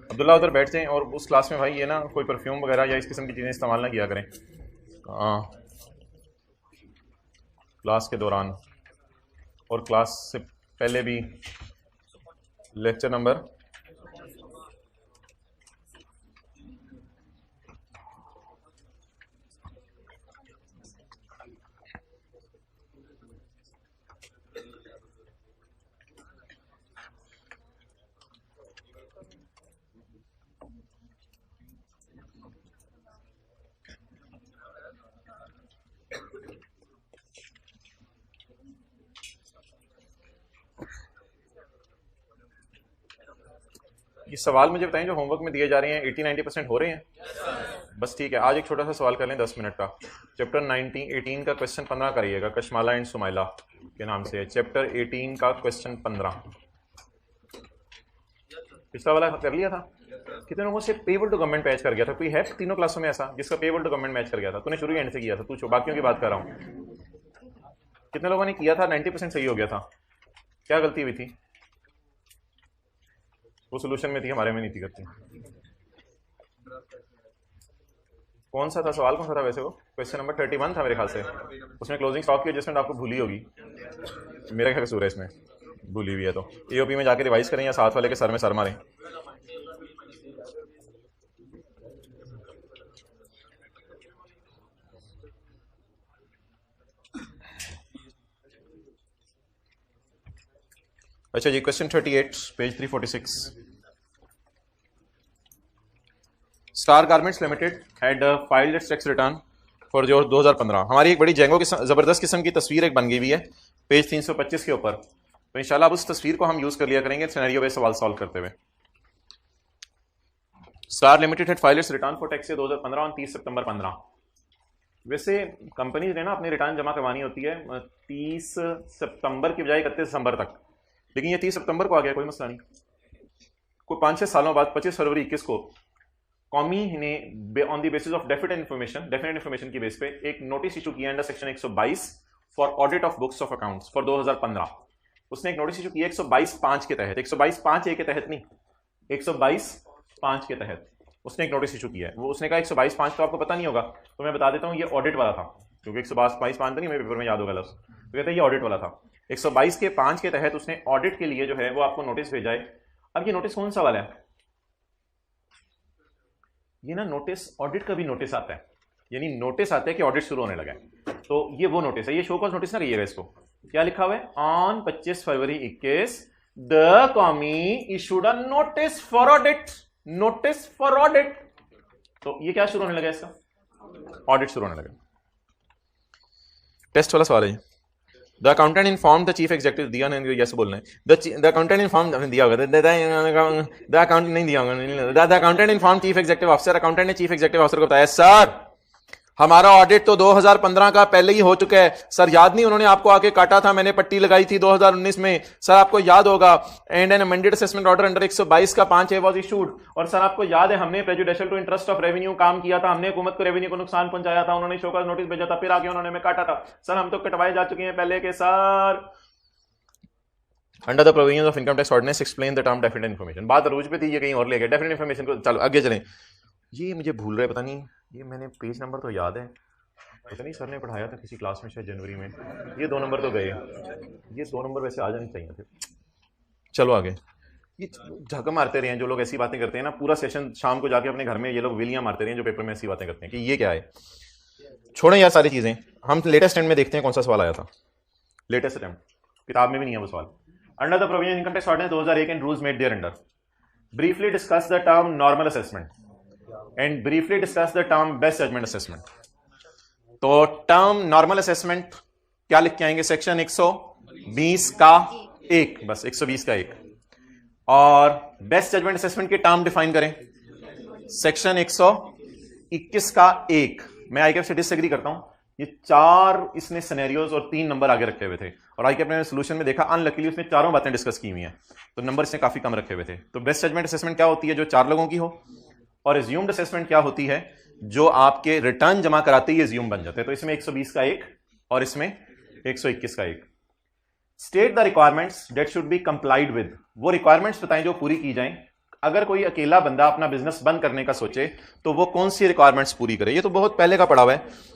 अब्दुल्ला उधर बैठ जाएं और उस क्लास में भाई ये ना कोई परफ्यूम वगैरह या इस किस्म की चीज़ें इस्तेमाल ना किया करें क्लास के दौरान, और क्लास से पहले भी। लेक्चर नंबर ये सवाल मुझे बताएं जो होमवर्क में दिए जा रहे हैं 80-90% हो रहे हैं? बस ठीक है, आज एक छोटा सा सवाल कर लें 10 मिनट का। चैप्टर 18 का क्वेश्चन 15 करिएगा, कशमाला एंड सुमाइला के नाम से है। चैप्टर 18 का क्वेश्चन 15 पिछला वाला कर लिया था। कितने लोगों से पेबल टू गवर्नमेंट मैच कर गया था? कोई है तीनों क्लासों में ऐसा जिसका पेबल टू गवर्नमेंट मैच कर गया था? तूने शुरू एंड से किया था, तू बाकियों की बात कर रहा हूँ। कितने लोगों ने किया था? 90% सही हो गया था। क्या गलती हुई थी? वो सोल्यूशन में थी, हमारे में नहीं थी करती। कौन सा था सवाल, कौन सा था वैसे? वो क्वेश्चन नंबर 31 था मेरे ख्याल से। उसमें क्लोजिंग स्टॉक की एडजस्टमेंट आपको भूली होगी, मेरा क्या कसूर है इसमें? भूली हुई है तो एओपी में जाके रिवाइज करें या साथ वाले के सर में सर मारें। अच्छा जी, question 38 page 346। Star Garments Limited had filed its tax return for जो 2015। हमारी एक बड़ी जेंगो की जबरदस्त किस्म की तस्वीर एक बन गई हुई है पेज 325 के ऊपर। तो इंशाल्लाह अब उस तस्वीर को हम यूज कर लिया करेंगे सिनेरियो पे सवाल सॉल्व करते हुए। Star limited had filed it's return for tax 2015 on 30 सितंबर 15। वैसे कंपनी ने ना अपनी रिटर्न जमा करवानी होती है 30 सितंबर की बजाय 31 दिसंबर तक, लेकिन ये 30 सितंबर को आ गया, कोई मसला नहीं। कोई 5-6 सालों बाद 25 फरवरी 21 को कौमी ने on the basis of definite information की बेस पे एक नोटिस इशू किया under section 122 for audit of books of accounts for 2015। उसने एक नोटिस इशू किया 122(5) के तहत, 122(5)(a) के तहत नहीं, 122(5) के तहत उसने एक नोटिस इशू किया है। वो उसने कहा 122(5) तो आपको पता नहीं होगा, तो मैं बता देता हूँ, ये ऑडिट वाला था, क्योंकि 122(5) तो नहीं मेरे पेपर में याद होगा लफ्ज़, तो कहते हैं ये ऑडिट वाला था। 122(5) के तहत उसने ऑडिट के लिए जो है वो आपको नोटिस भेजा है। अब ये नोटिस कौन सा वाला है? ये ना नोटिस ऑडिट का भी नोटिस आता है, यानी नोटिस आता है कि ऑडिट शुरू होने लगा है, तो ये वो नोटिस है। ये शो कॉज नोटिस ना रहिएगा, इसको क्या लिखा हुआ है? On 25 February 21 the commie issued a notice for audit, notice for audit. तो ये क्या शुरू होने लगा? इसका ऑडिट शुरू होने लगा। टेस्ट वाला सवाल है। The accountant inform the chief executive, दिया नहीं, यस बोलना है। द अकाउंटेंट इन्फॉर्म, दिया होगा, द अकाउंट नहीं दिया होगा। The accountant inform chief executive officer, accountant ने चीफ एग्जीक्यूटिव ऑफिसर को बताया सर हमारा ऑडिट तो 2015 का पहले ही हो चुका है। सर याद नहीं, उन्होंने आपको आके काटा था, मैंने पट्टी लगाई थी 2019 में, सर आपको याद होगा। And N amended assessment order under 122 का 5A वाज इशूड। और सर आपको याद है हमने prejudicial to interest of revenue काम किया था, हमने हुकूमत को रेवेन्यू को नुकसान पहुंचाया था, उन्होंने शो कॉज नोटिस भेजा था, फिर आके उन्होंने हमें काटा था। सर हम तो कटवाए जा चुके हैं पहले के। Sir under the provisions of income tax ordinance explain the term definite information. बात अरूज पे थी, ये कहीं और ले गए डेफिनेट इन्फॉर्मेशन को। चलो आगे चलें। ये मुझे भूल रहा है, पता नहीं, ये मैंने पेज नंबर तो याद है, पता नहीं सर ने पढ़ाया था किसी क्लास में शायद जनवरी में। ये 2 नंबर तो गए, ये 2 नंबर वैसे आ जाने चाहिए थे। चलो आगे। ये झक मारते रहे हैं जो लोग ऐसी बातें करते हैं ना, पूरा सेशन शाम को जाके अपने घर में ये लोग विलियां मारते रहे हैं जो पेपर में ऐसी बातें करते हैं कि ये क्या है। छोड़ें यार सारी चीजें, हम लेटेस्ट एंड में देखते हैं कौन सा सवाल आया था। लेटेस्ट अटेम्प्ट किताब में भी नहीं है वो सवाल। Under the provision income tax ordinance 2001 and rules made there under briefly discuss the term normal assessment and briefly discuss the term best judgement assessment. तो टर्म नॉर्मल असेसमेंट क्या लिख के आएंगे? सेक्शन 120 का 1, बस 120 का 1। और बेस्ट जजमेंट असेसमेंट के टर्म डिफाइन करें, सेक्शन 121 का 1। मैं आईकेएफ से डिसएग्री करता हूं, ये 4 इसने सिनेरियोज और 3 नंबर आगे रखे हुए थे, और आईकेएफ ने सोल्यूशन में देखा अनलकीली उसने चारों बातें डिस्कस की हुई हैं, तो नंबर इसने काफी कम रखे हुए थे। तो बेस्ट जजमेंट असेसमेंट क्या होती है? जो 4 लोगों की हो। और एज्यूम्ड असेसमेंट क्या होती है? जो आपके रिटर्न जमा कराते ही एज्यूम बन जाते हैं। तो इसमें 120 का 1 और इसमें 121 का 1। State the requirements that should be complied with, वो रिक्वायरमेंट्स बताएं जो पूरी की जाएं अगर कोई अकेला बंदा अपना बिजनेस बंद करने का सोचे तो वो कौन सी रिक्वायरमेंट्स पूरी करे? ये तो बहुत पहले का पड़ा हुआ है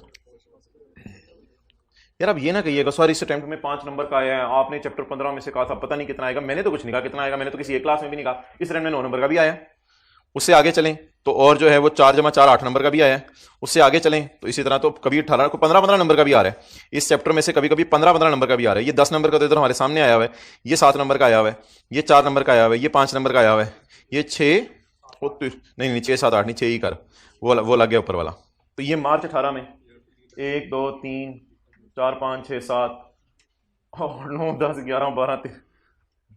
यार। अब ये ना कहिएगा सॉरी इस अटेम्प्ट में 5 नंबर का आया है, आपने चैप्टर 15 में से कहा था पता नहीं कितना आएगा। मैंने तो कुछ नहीं कहा कितना आएगा, मैंने तो किसी एक क्लास में भी नहीं कहा। इस अटेम्प्ट में 9 नंबर का भी आया। उससे आगे चलें तो और जो है वो 4 जमा 4 8 नंबर का भी आया है। उससे आगे चलें तो इसी तरह तो कभी 18 को 15 नंबर का भी आ रहा है। इस चैप्टर में से कभी कभी 15 नंबर का भी आ रहा है। ये 10 नंबर का तो इधर हमारे सामने आया हुआ है, ये 7 नंबर का आया हुआ है, ये 4 नंबर का आया हुआ है, ये 5 नंबर का आया हुआ है, ये 6 नहीं 6 7 8 नहीं 6 ही कर, वो लग गया ऊपर वाला। तो ये मार्च 18 में 1 2 3 4 5 6 7 8 9 10 11 12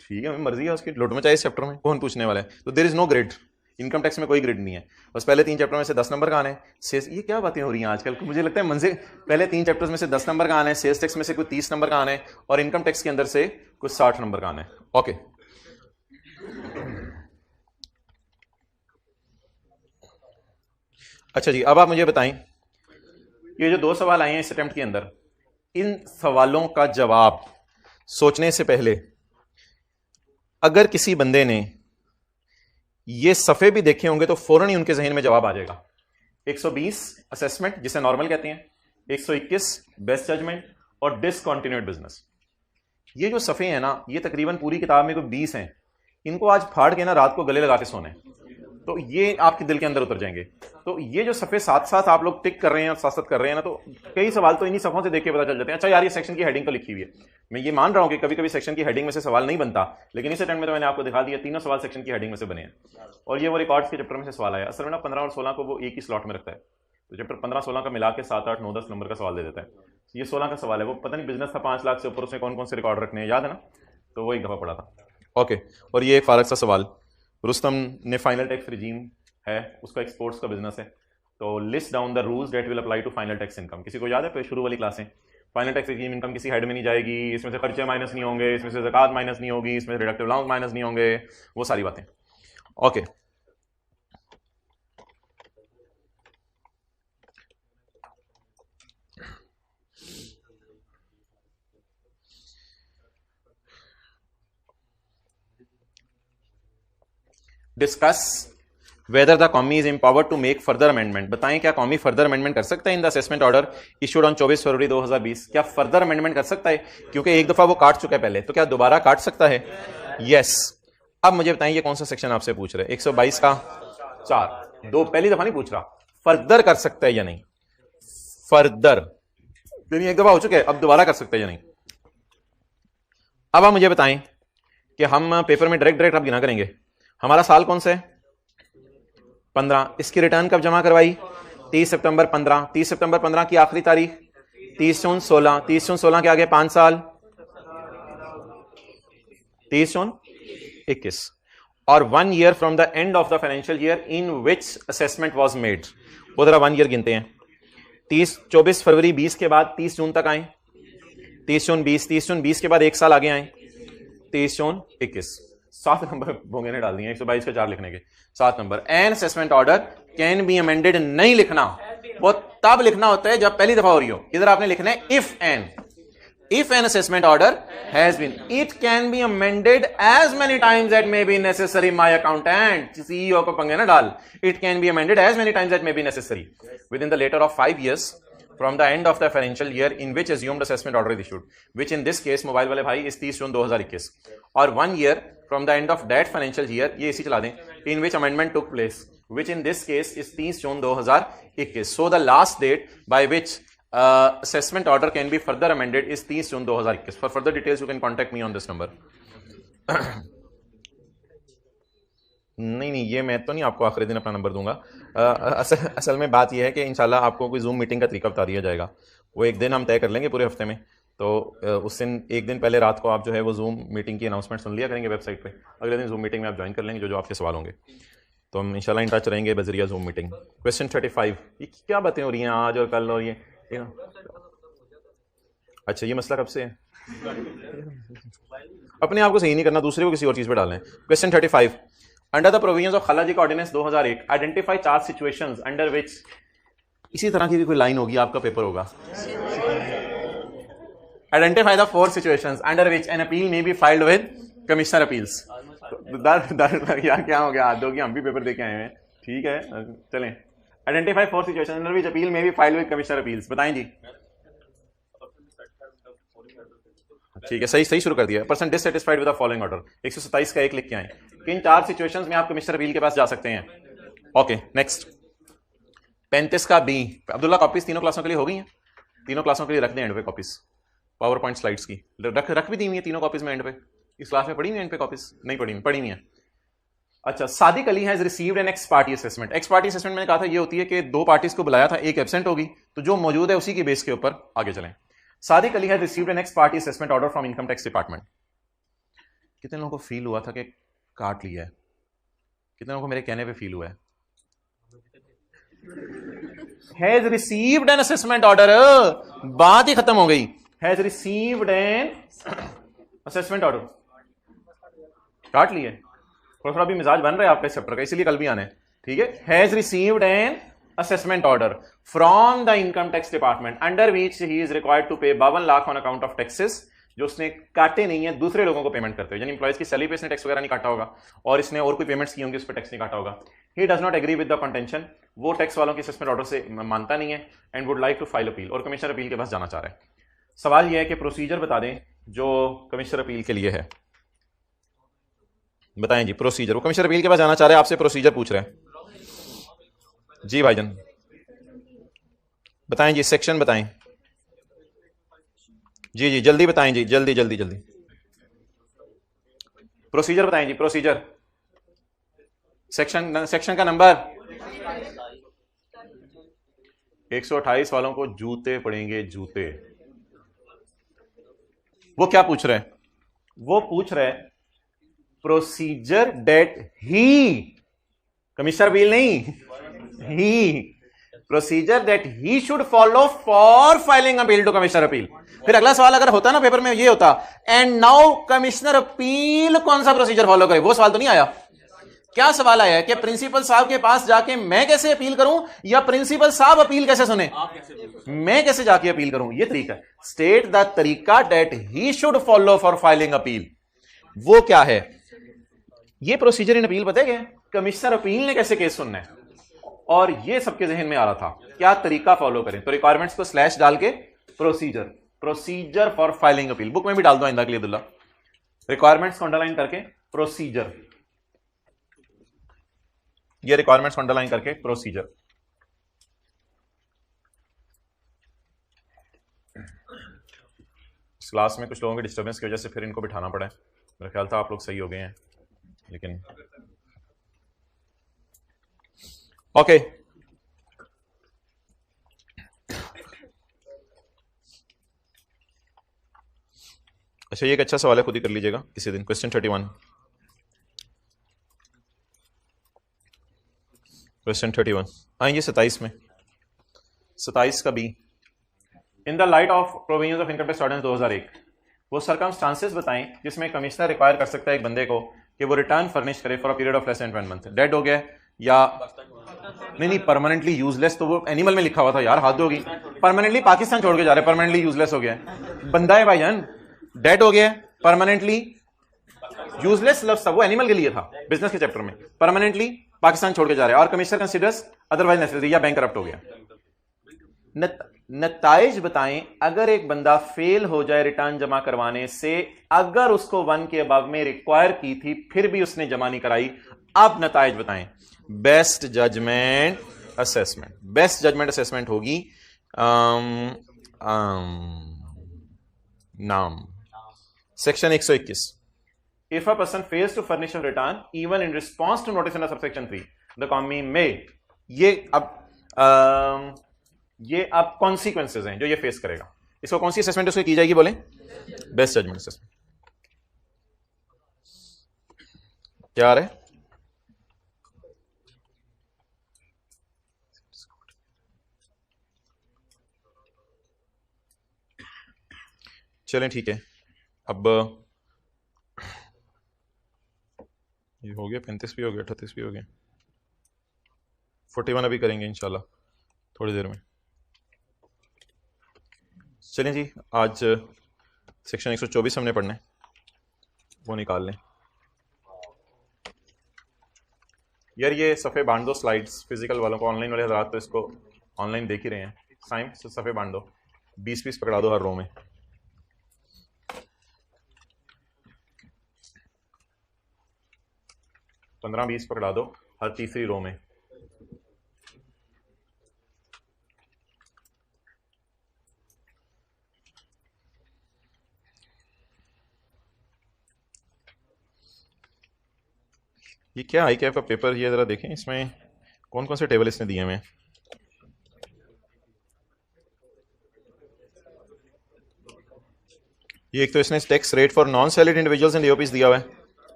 ठीक है, मर्जी है उसकी, लुट मचाए इस चैप्टर में, कौन पूछने वाला है। तो there is no grade, income tax में कोई ग्रेड नहीं है। बस पहले 3 चैप्टर में से 10 नंबर का आना है। सेल्स, ये क्या बातें हो रही हैं आजकल, मुझे लगता है मंजिल पहले 3 चैप्टर्स में से 10 नंबर का आना है, सेल्स टैक्स में से कोई 30 नंबर का आना है, और इनकम टैक्स के अंदर से कुछ 60 नंबर का आना है। ओके, अच्छा जी, अब आप मुझे बताएं ये जो 2 सवाल आए हैं इस अटेम्प्ट के अंदर, इन सवालों का जवाब सोचने से पहले अगर किसी बंदे ने ये सफ़े भी देखे होंगे तो फौरन ही उनके जहन में जवाब आ जाएगा। 120 असेसमेंट जिसे नॉर्मल कहते हैं, 121 बेस्ट जजमेंट और डिसकंटिन्यूड बिजनेस। ये जो सफ़े हैं ना, ये तकरीबन पूरी किताब में कोई 20 हैं। इनको आज फाड़ के ना रात को गले लगा के सोने, तो ये आपके दिल के अंदर उतर जाएंगे। तो ये जो सफ़े साथ साथ आप लोग टिक कर रहे हैं और साथ साथ कर रहे हैं ना, तो कई सवाल तो इन्हीं सफ़ों से देख के पता चल जाते हैं। अच्छा यार, ये सेक्शन की हेडिंग तो लिखी हुई है, मैं ये मान रहा हूं कि कभी कभी सेक्शन की हेडिंग में से सवाल नहीं बनता, लेकिन इस अटेम्प्ट में तो मैंने आपको दिखा दिया 3 सवाल सेक्शन की हेडिंग में से बने हैं। और ये वो रिकॉर्ड्स के चैप्टर में से सवाल आया। असल में ना 15 और 16 को वो एक ही स्लॉट में रखता है, तो चैप्टर 15-16 का मिला के 7 8 9 10 नंबर का सवाल दे देता है। ये 16 का सवाल है, वो पता नहीं बिजनेस था 5 लाख से ऊपर, उसमें कौन कौन से रिकॉर्ड रखने हैं, याद है ना? तो वो एक दफ़ा पढ़ा था। ओके, और ये एक फारग सा सवाल, रुस्तम ने फाइनल टैक्स रिजीम है, उसका एक्सपोर्ट्स का बिजनेस है, तो list down the rules that will apply to final tax income. किसी को याद है शुरू वाली क्लासें? फाइनल टैक्स रिजीम इनकम किसी हेड में नहीं जाएगी, इसमें से खर्चे माइनस नहीं होंगे, इसमें से ज़कात माइनस नहीं होगी, इसमें से डिडक्टिव अलाउंस माइनस नहीं होंगे, वो सारी बातें। Okay, discuss whether the commie is empowered to make further amendment. बताएं क्या कॉमी फर्दर अमेंडमेंट कर सकता है in the assessment order issued on 24 February 2020? क्या फर्दर अमेंडमेंट कर सकता है? क्योंकि एक दफा वो काट चुका है पहले, तो क्या दोबारा काट सकता है? यस। अब मुझे बताएं ये कौन सा सेक्शन आपसे पूछ रहे हैं? 122 का 4, दो पहली दफा नहीं पूछ रहा, फर्दर कर सकता है या नहीं। फर्दर एक दफा हो चुके हैं, अब दोबारा कर सकता है या नहीं। अब आप मुझे बताएं कि हम पेपर में डायरेक्ट अब गिना करेंगे, हमारा साल कौन सा है? 15। इसकी रिटर्न कब जमा करवाई? 30 सितंबर 15। 30 सितंबर 15 की आखिरी तारीख 30 जून 16। 30 जून 16 के आगे 5 साल 30 जून 21, और 1 year from the end of the financial year in which assessment was made. वो जरा 1 ईयर गिनते हैं। 24 फरवरी 20 के बाद 30 जून तक आए, 30 जून 20, 30 जून 20 के बाद 1 साल आगे आए, 30 जून 21। 7 नंबर भोंगे ने डाल दिए 122 का 4 लिखने के, 7 number. N assessment order can be amended नहीं लिखना, वो तब लिखना होता है जब पहली दफा हो रही हो। इधर आपने लिखना है if an assessment order has been, it can be amended as many times that may be necessary. My accountant CEO को पंगे ना डाल, it can be amended as many times that may be necessary within the later of 5 years from the end of the financial year in which assumed assessment order is issued, which in this case mobile वाले भाई is 30 जून 2021, और 1 year from the end of that financial year, ये इसी चला दें, in which amendment took place, which in this case is 30 June 2021. So the last date by which assessment order can be further amended is 30 June 2021. For further details you can contact me on this number. नहीं ये मैं तो नहीं आपको आखिरी दिन अपना number दूंगा। असल में बात यह है कि इंशाल्लाह आपको कोई जूम मीटिंग का तरीका बता दिया जाएगा। वो एक दिन हम तय कर लेंगे पूरे हफ्ते में, तो उस दिन एक दिन पहले रात को आप जो है वो जूम मीटिंग की अनाउंसमेंट सुन लिया करेंगे वेबसाइट पे। अगले दिन जूम मीटिंग में आप ज्वाइन कर लेंगे जो आपके सवाल होंगे, तो हम इंशाल्लाह इन टच रहेंगे बजरिया जूम मीटिंग। क्वेश्चन 35, ये क्या बातें हो रही हैं आज और कल, और ये अच्छा ये मसला कब से है? अपने आप को सही नहीं करना, दूसरे को किसी और चीज़ पे डालें। Question 35, under the provisions of खलाजी का ordinance 2001 identify 4 situations under which, इसी तरह की भी कोई लाइन होगी, आपका पेपर होगा। Identify the 4 situations under which an appeal may be filed with commissioner appeals. यार क्या हो गया, हाथ धो के हम भी पेपर दे के आए हैं, ठीक है चलें। Identify 4 situation under which appeal may be file with commissioner appeals, बताएं जी। ठीक है, सही सही शुरू कर दिया। Person dissatisfied with the following order, 127 का एक लिख के आए। किन 4 सिचुएशंस में आप कमिश्नर अपील के पास जा सकते हैं? Okay next. 35 का बी। अब्दुल्ला कॉपीज तीनों क्लासों के लिए हो गई हैं? तीनों क्लासों के लिए रख दें एंड पे कॉपीज, पावर पॉइंट स्लाइड्स की रख भी दी हुई है तीनों कॉपीज में एंड पे। इस क्लास में पढ़ी हुई है एंड पे कॉपीज? नहीं पढ़ी हुई है। अच्छा, Sadiq Ali has received N x party assessment. X party assessment मैंने कहा था ये होती है कि 2 पार्टीज को बुलाया था, एक एब्सेंट होगी, तो जो मौजूद है उसी की बेस के ऊपर आगे चलें। Sadiq Ali has received N x party assessment order from income tax department. कितने लोगों को फील हुआ था कि काट लिया है? कितने लोगों को मेरे कहने पे फील हुआ है? Has received an assessment order, बात ही खत्म हो गई। Has received an assessment order, काट लिए। थोड़ा भी मिजाज बन रहा है आपका इस चैप्टर का, इसीलिए कल भी आने, ठीक है। Has received an assessment order from the income tax department under which he is required to pay 52 lakh on account of taxes, जो उसने काटे नहीं है, दूसरे लोगों को पेमेंट करते हुए, यानी एम्प्लॉइज की सैलरी पे इसने टैक्स वगैरह नहीं काटा होगा और इसने और कोई पेमेंट्स की होंगी उस पर टैक्स नहीं काटा होगा। He does not agree with the contention, वो टैक्स वालों के असेसमेंट ऑर्डर से मानता नहीं है and would like to file appeal, और कमिश्नर अपील के पास जाना चाह रहा है। सवाल यह है कि प्रोसीजर बता दें जो कमिश्नर अपील के लिए है, बताएं जी प्रोसीजर। वो कमिश्नर अपील के पास जाना चाह रहे हैं, आपसे प्रोसीजर पूछ रहे हैं जी भाईजान, बताएं जी, सेक्शन बताएं जी, जी जल्दी बताएं जी, जल्दी जल्दी जल्दी प्रोसीजर बताएं जी, प्रोसीजर सेक्शन का नंबर 128 वालों को जूते पड़ेंगे, जूते। वो क्या पूछ रहे हैं? वो पूछ रहे हैं procedure that he, commissioner appeal नहीं, he procedure that he should follow for filing appeal to commissioner appeal. फिर अगला सवाल अगर होता ना पेपर में ये होता, एंड नाउ कमिश्नर अपील कौन सा प्रोसीजर फॉलो करे, वो सवाल तो नहीं आया। क्या सवाल आया कि प्रिंसिपल साहब के पास जाके मैं कैसे अपील करूं, या प्रिंसिपल साहब अपील कैसे सुने, मैं कैसे जाके अपील करूं, ये तरीका। स्टेट द तरीका that he should follow for filing appeal, वो क्या है? ये प्रोसीजर इन अपील पता है क्या? कमिश्नर अपील ने कैसे केस सुनना है, और ये सबके जहन में आ रहा था क्या तरीका फॉलो करें। तो रिक्वायरमेंट्स को स्लैश डाल के procedure, procedure for filing appeal, book में भी डाल दो आइंदा के लिए अब्दुल्ला, रिक्वायरमेंट्स को अंडरलाइन करके प्रोसीजर, ये रिक्वायरमेंट्स को अंडरलाइन करके प्रोसीजर। इस क्लास में कुछ लोगों की डिस्टर्बेंस की वजह से फिर इनको बिठाना पड़ा है, मेरा ख्याल था आप लोग सही हो गए हैं, लेकिन ओके। अच्छा ये एक अच्छा सवाल है, खुद ही कर लीजिएगा किसी दिन। क्वेश्चन 31, क्वेश्चन 31 आएंगे 27 में, 27 का B. In the light of provisions of income tax ordinance 2001, वो सर्कमस्टांसेस बताएं जिसमें कमिश्नर रिक्वायर कर सकता है एक बंदे को कि वो रिटर्न फर्निश करे for a period of less than 1 month. Dead हो गया या नहीं परमानेंटली यूजलेस, तो वो एनिमल में लिखा हुआ था यार, हाथ होगी। परमानेंटली पाकिस्तान छोड़ के जा रहे, परमानेंटली यूजलेस हो गया बंदा है भाईजान, डेड हो गया, परमानेंटली यूजलेस लफ्ज था, वो एनिमल के लिए था बिजनेस के चैप्टर में। परमानेंटली पाकिस्तान छोड़ के जा रहे हैं और कमिश्नर कंसीडर्स अदरवाइज नेसेसरी या बैंक करप्ट हो गया। नताइज बताएं अगर एक बंदा फेल हो जाए रिटर्न जमा करवाने से, अगर उसको 1 के अबव में रिक्वायर की थी फिर भी उसने जमा नहीं कराई, अब नताइज बताएं। Best judgement assessment, best judgement assessment होगी नाम section 121। If a person fails to furnish a return even in response to notice under subsection 3 the commie में, ये अब कॉन्सिक्वेंसेज हैं जो ये फेस करेगा। इसको कौन सी असेसमेंट उसको की जाएगी बोले? Best judgement assessment. क्या आ रहा है? चलें ठीक है, अब ये हो गया, 35 भी हो गया, 38 भी हो गया, 41 अभी करेंगे इंशाल्लाह थोड़ी देर में। चलें जी, आज सेक्शन 124 हमने पढ़ना है, वो निकाल लें। यार ये सफ़े बांध दो स्लाइड्स फिजिकल वालों को, ऑनलाइन वाले हजरात तो इसको ऑनलाइन देख ही रहे हैं। साइंस सफ़े बांध दो, 20 पीस पकड़ा दो हर रो में। पंद्रह 20 पकड़ा दो हर तीसरी रो में। ये क्या आई कैफ का पेपर, ये ज़रा देखें इसमें कौन कौन से टेबल इसने दिए हुए। ये एक तो इसने tax rate for non salaried individuals and AOPs दिया हुआ है,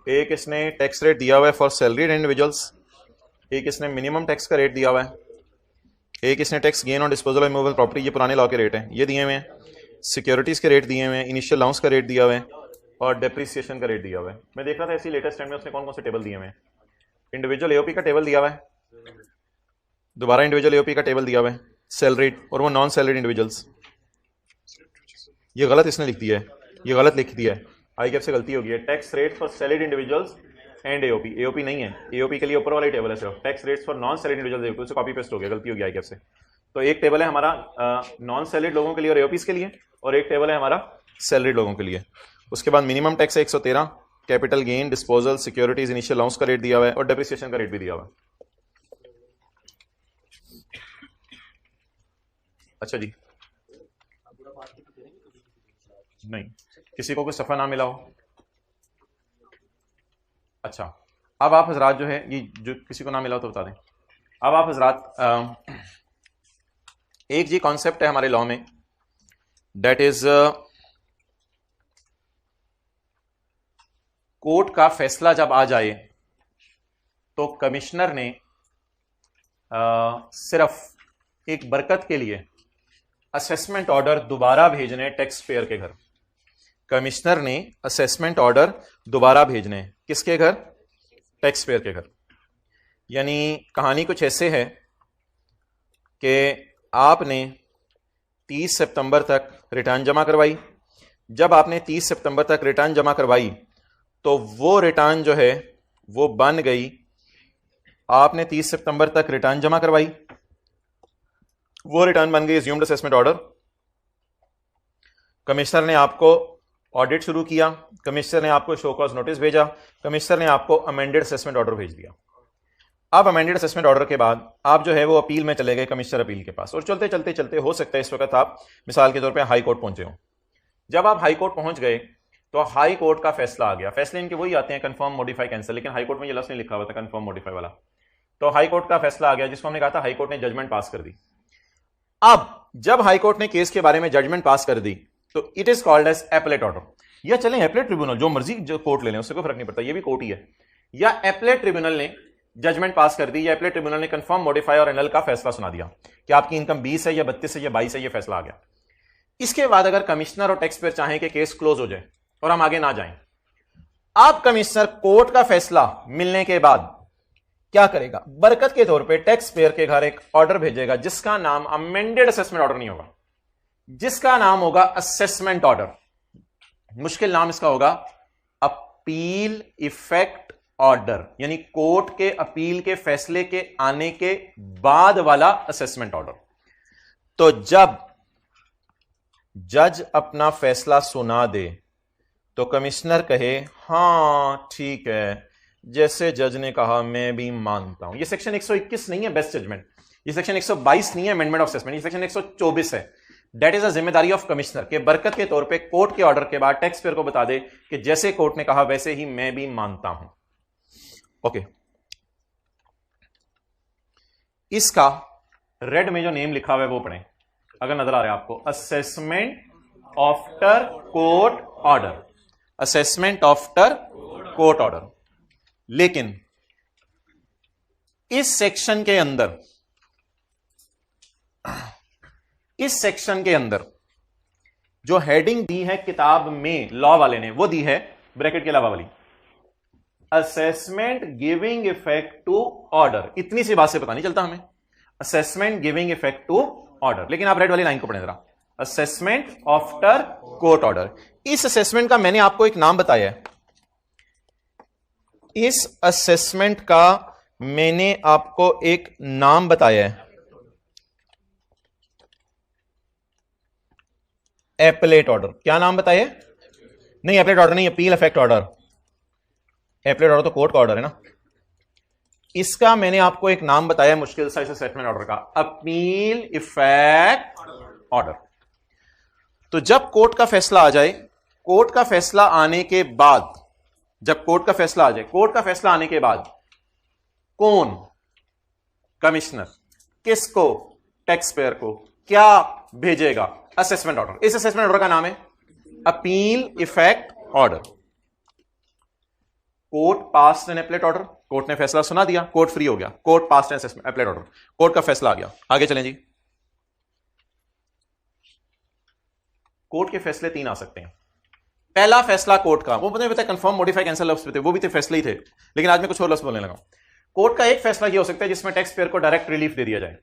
एक इसने टैक्स रेट दिया हुआ है फॉर सैलरीड इंडिविजुअल्स, एक इसने मिनिमम टैक्स का रेट दिया हुआ है, एक इसने tax gain on disposal of movable property, ये पुराने लॉ के रेट हैं, ये दिए हुए हैं। सिक्योरिटीज़ के रेट दिए हुए हैं, इनिशियल अलाउंस का रेट दिया हुआ है और डेप्रिसिएशन का रेट दिया हुआ है। मैं देख रहा था ऐसी लेटेस्ट टाइम में उसने कौन कौन से टेबल दिए हुए हैं। इंडिविजुअल एओपी का टेबल दिया हुआ है, दोबारा इंडिविजुअल एओपी का टेबल दिया हुआ है सैलरीड, और वो नॉन सैलरीड इंडिविजुअल्स। ये गलत इसने लिख दिया है, ये गलत लिख दिया है, आई कैफ से गलती होगी है। Tax rate for salaried individuals and AOP, AOP नहीं है, एओपी के लिए ऊपर वाला टेबल है सिर्फ, tax rates for non salaried individuals AOP, उससे कॉपी पेस्ट हो गया, गलती होगी आई कैफ से। तो एक टेबल है हमारा नॉन सैलरीड लोगों के लिए और एओपीज के लिए, और एक टेबल है हमारा सैलरीड लोगों के लिए। उसके बाद मिनिमम टैक्स है 113, capital gain, disposal, securities, initial allowance का रेट दिया हुआ है और डेप्रिसिएशन का रेट भी दिया हुआ है। अच्छा जी, नहीं किसी को कोई सफ़ा ना मिला हो। अच्छा, अब आप हजरात जो है, ये जो किसी को ना मिला हो तो बता दें। अब आप हजरात एक जी कॉन्सेप्ट है हमारे लॉ में, दैट इज कोर्ट का फैसला जब आ जाए तो कमिश्नर ने सिर्फ एक बरकत के लिए असेसमेंट ऑर्डर दोबारा भेजने टैक्स पेयर के घर। कमिश्नर ने असेसमेंट ऑर्डर दोबारा भेजने किसके घर? टैक्स पेयर के घर। यानी कहानी कुछ ऐसे है कि आपने 30 सितंबर तक रिटर्न जमा करवाई। जब आपने 30 सितंबर तक रिटर्न जमा करवाई तो वो रिटर्न जो है वो बन गई, आपने 30 सितंबर तक रिटर्न जमा करवाई, वो रिटर्न बन गई अज्यूम्ड असेसमेंट ऑर्डर। कमिश्नर ने आपको ऑडिट शुरू किया, कमिश्नर ने आपको शो कॉज नोटिस भेजा, कमिश्नर ने आपको अमेंडेड असेसमेंट ऑर्डर भेज दिया। अब अमेंडेड असेसमेंट ऑर्डर के बाद आप जो है वो अपील में चले गए कमिश्नर अपील के पास, और चलते चलते चलते हो सकता है इस वक्त आप मिसाल के तौर पे हाई कोर्ट पहुंचे हो। जब आप हाई कोर्ट पहुंच गए तो हाई कोर्ट का फैसला आ गया। फैसले इनके वही आते हैं, कंफर्म, मॉडिफाई, कैंसिल, लेकिन हाई कोर्ट में ये लफ्ज़ नहीं लिखा हुआ था कंफर्म मॉडिफाई वाला। तो हाई कोर्ट का फैसला आ गया, जिसको हमने कहा था हाई कोर्ट ने जजमेंट पास कर दी। अब जब हाई कोर्ट ने केस के बारे में जजमेंट पास कर दी तो it is called as appellate order, या चलें एपलेट ट्रिब्यूनल, जो मर्जी जो कोर्ट ले लें उससे कोई फर्क नहीं पड़ता, ये भी कोर्ट ही है। या एपलेट ट्रिब्यूनल ने जजमेंट पास कर दी, या एपलेट ट्रिब्यूनल ने कंफर्म, मॉडिफाई और एनल का फैसला सुना दिया कि आपकी इनकम 20 है या 32 है या 22 है, ये फैसला आ गया। इसके बाद अगर कमिश्नर और टैक्स पेयर चाहें कि केस क्लोज हो जाए और हम आगे ना जाएं, अब कमिश्नर कोर्ट का फैसला मिलने के बाद क्या करेगा? बरकत के तौर पे टैक्स पेयर के घर एक ऑर्डर भेजेगा जिसका नाम अमेंडेड असेसमेंट ऑर्डर नहीं होगा, जिसका नाम होगा असेसमेंट ऑर्डर। मुश्किल नाम इसका होगा अपील इफेक्ट ऑर्डर, यानी कोर्ट के अपील के फैसले के आने के बाद वाला असेसमेंट ऑर्डर। तो जब जज अपना फैसला सुना दे तो कमिश्नर कहे हां ठीक है, जैसे जज ने कहा मैं भी मानता हूं। ये सेक्शन 121 नहीं है बेस्ट जजमेंट, ये सेक्शन 122 नहीं है अमेंडमेंट ऑफ असेसमेंट, ये सेक्शन 124 है। दैट इज अ जिम्मेदारी ऑफ कमिश्नर के बरकत के तौर पे कोर्ट के ऑर्डर के बाद टैक्स पेयर को बता दे कि जैसे कोर्ट ने कहा वैसे ही मैं भी मानता हूं। ओके, इसका रेड में जो नेम लिखा हुआ है वो पढ़ें अगर नजर आ रहा है आपको। Assessment after court order, assessment after court order. लेकिन इस सेक्शन के अंदर, इस सेक्शन के अंदर जो हेडिंग दी है किताब में लॉ वाले ने, वो दी है ब्रैकेट के अलावा वाली, assessment giving effect to order. इतनी सी बात से पता नहीं चलता हमें, assessment giving effect to order. लेकिन आप रेड वाली लाइन को पढ़ें जरा, असेसमेंट आफ्टर कोर्ट ऑर्डर। इस असेसमेंट का मैंने आपको एक नाम बताया है, इस असेसमेंट का मैंने आपको एक नाम बताया है, एपलेट ऑर्डर। क्या नाम बताया? नहीं, एपलेट ऑर्डर नहीं, appeal effect order. Appellate order तो कोर्ट का ऑर्डर है ना। इसका मैंने आपको एक नाम बताया मुश्किल सा इस असेसमेंट ऑर्डर का, अपील इफेक्ट ऑर्डर। तो जब कोर्ट का फैसला आ जाए, कोर्ट का फैसला आने के बाद, जब कोर्ट का फैसला आ जाए, कोर्ट का फैसला आने के बाद कौन? कमिश्नर किसको? टैक्स पेयर को। क्या भेजेगा? Assessment order. इस असेसमेंट ऑर्डर का नाम है appeal effect order. Court passed an appellate order, court ने फैसला सुना दिया, कोर्ट फ्री हो गया, court passed an appellate order, court का फैसला आ गया। आगे चलें जी। कोर्ट के फैसले 3 आ सकते हैं। पहला फैसला कोर्ट का, वो पता है कंफर्म, मॉडिफाई, कैंसिल लफ्ज पे थे, वो भी थे, फैसले ही थे, लेकिन आज मैं कुछ और लफ्ज बोलने लगा। कोर्ट का एक फैसला ये हो सकता है जिसमें टैक्स पेयर को डायरेक्ट रिलीफ दे दिया जाए।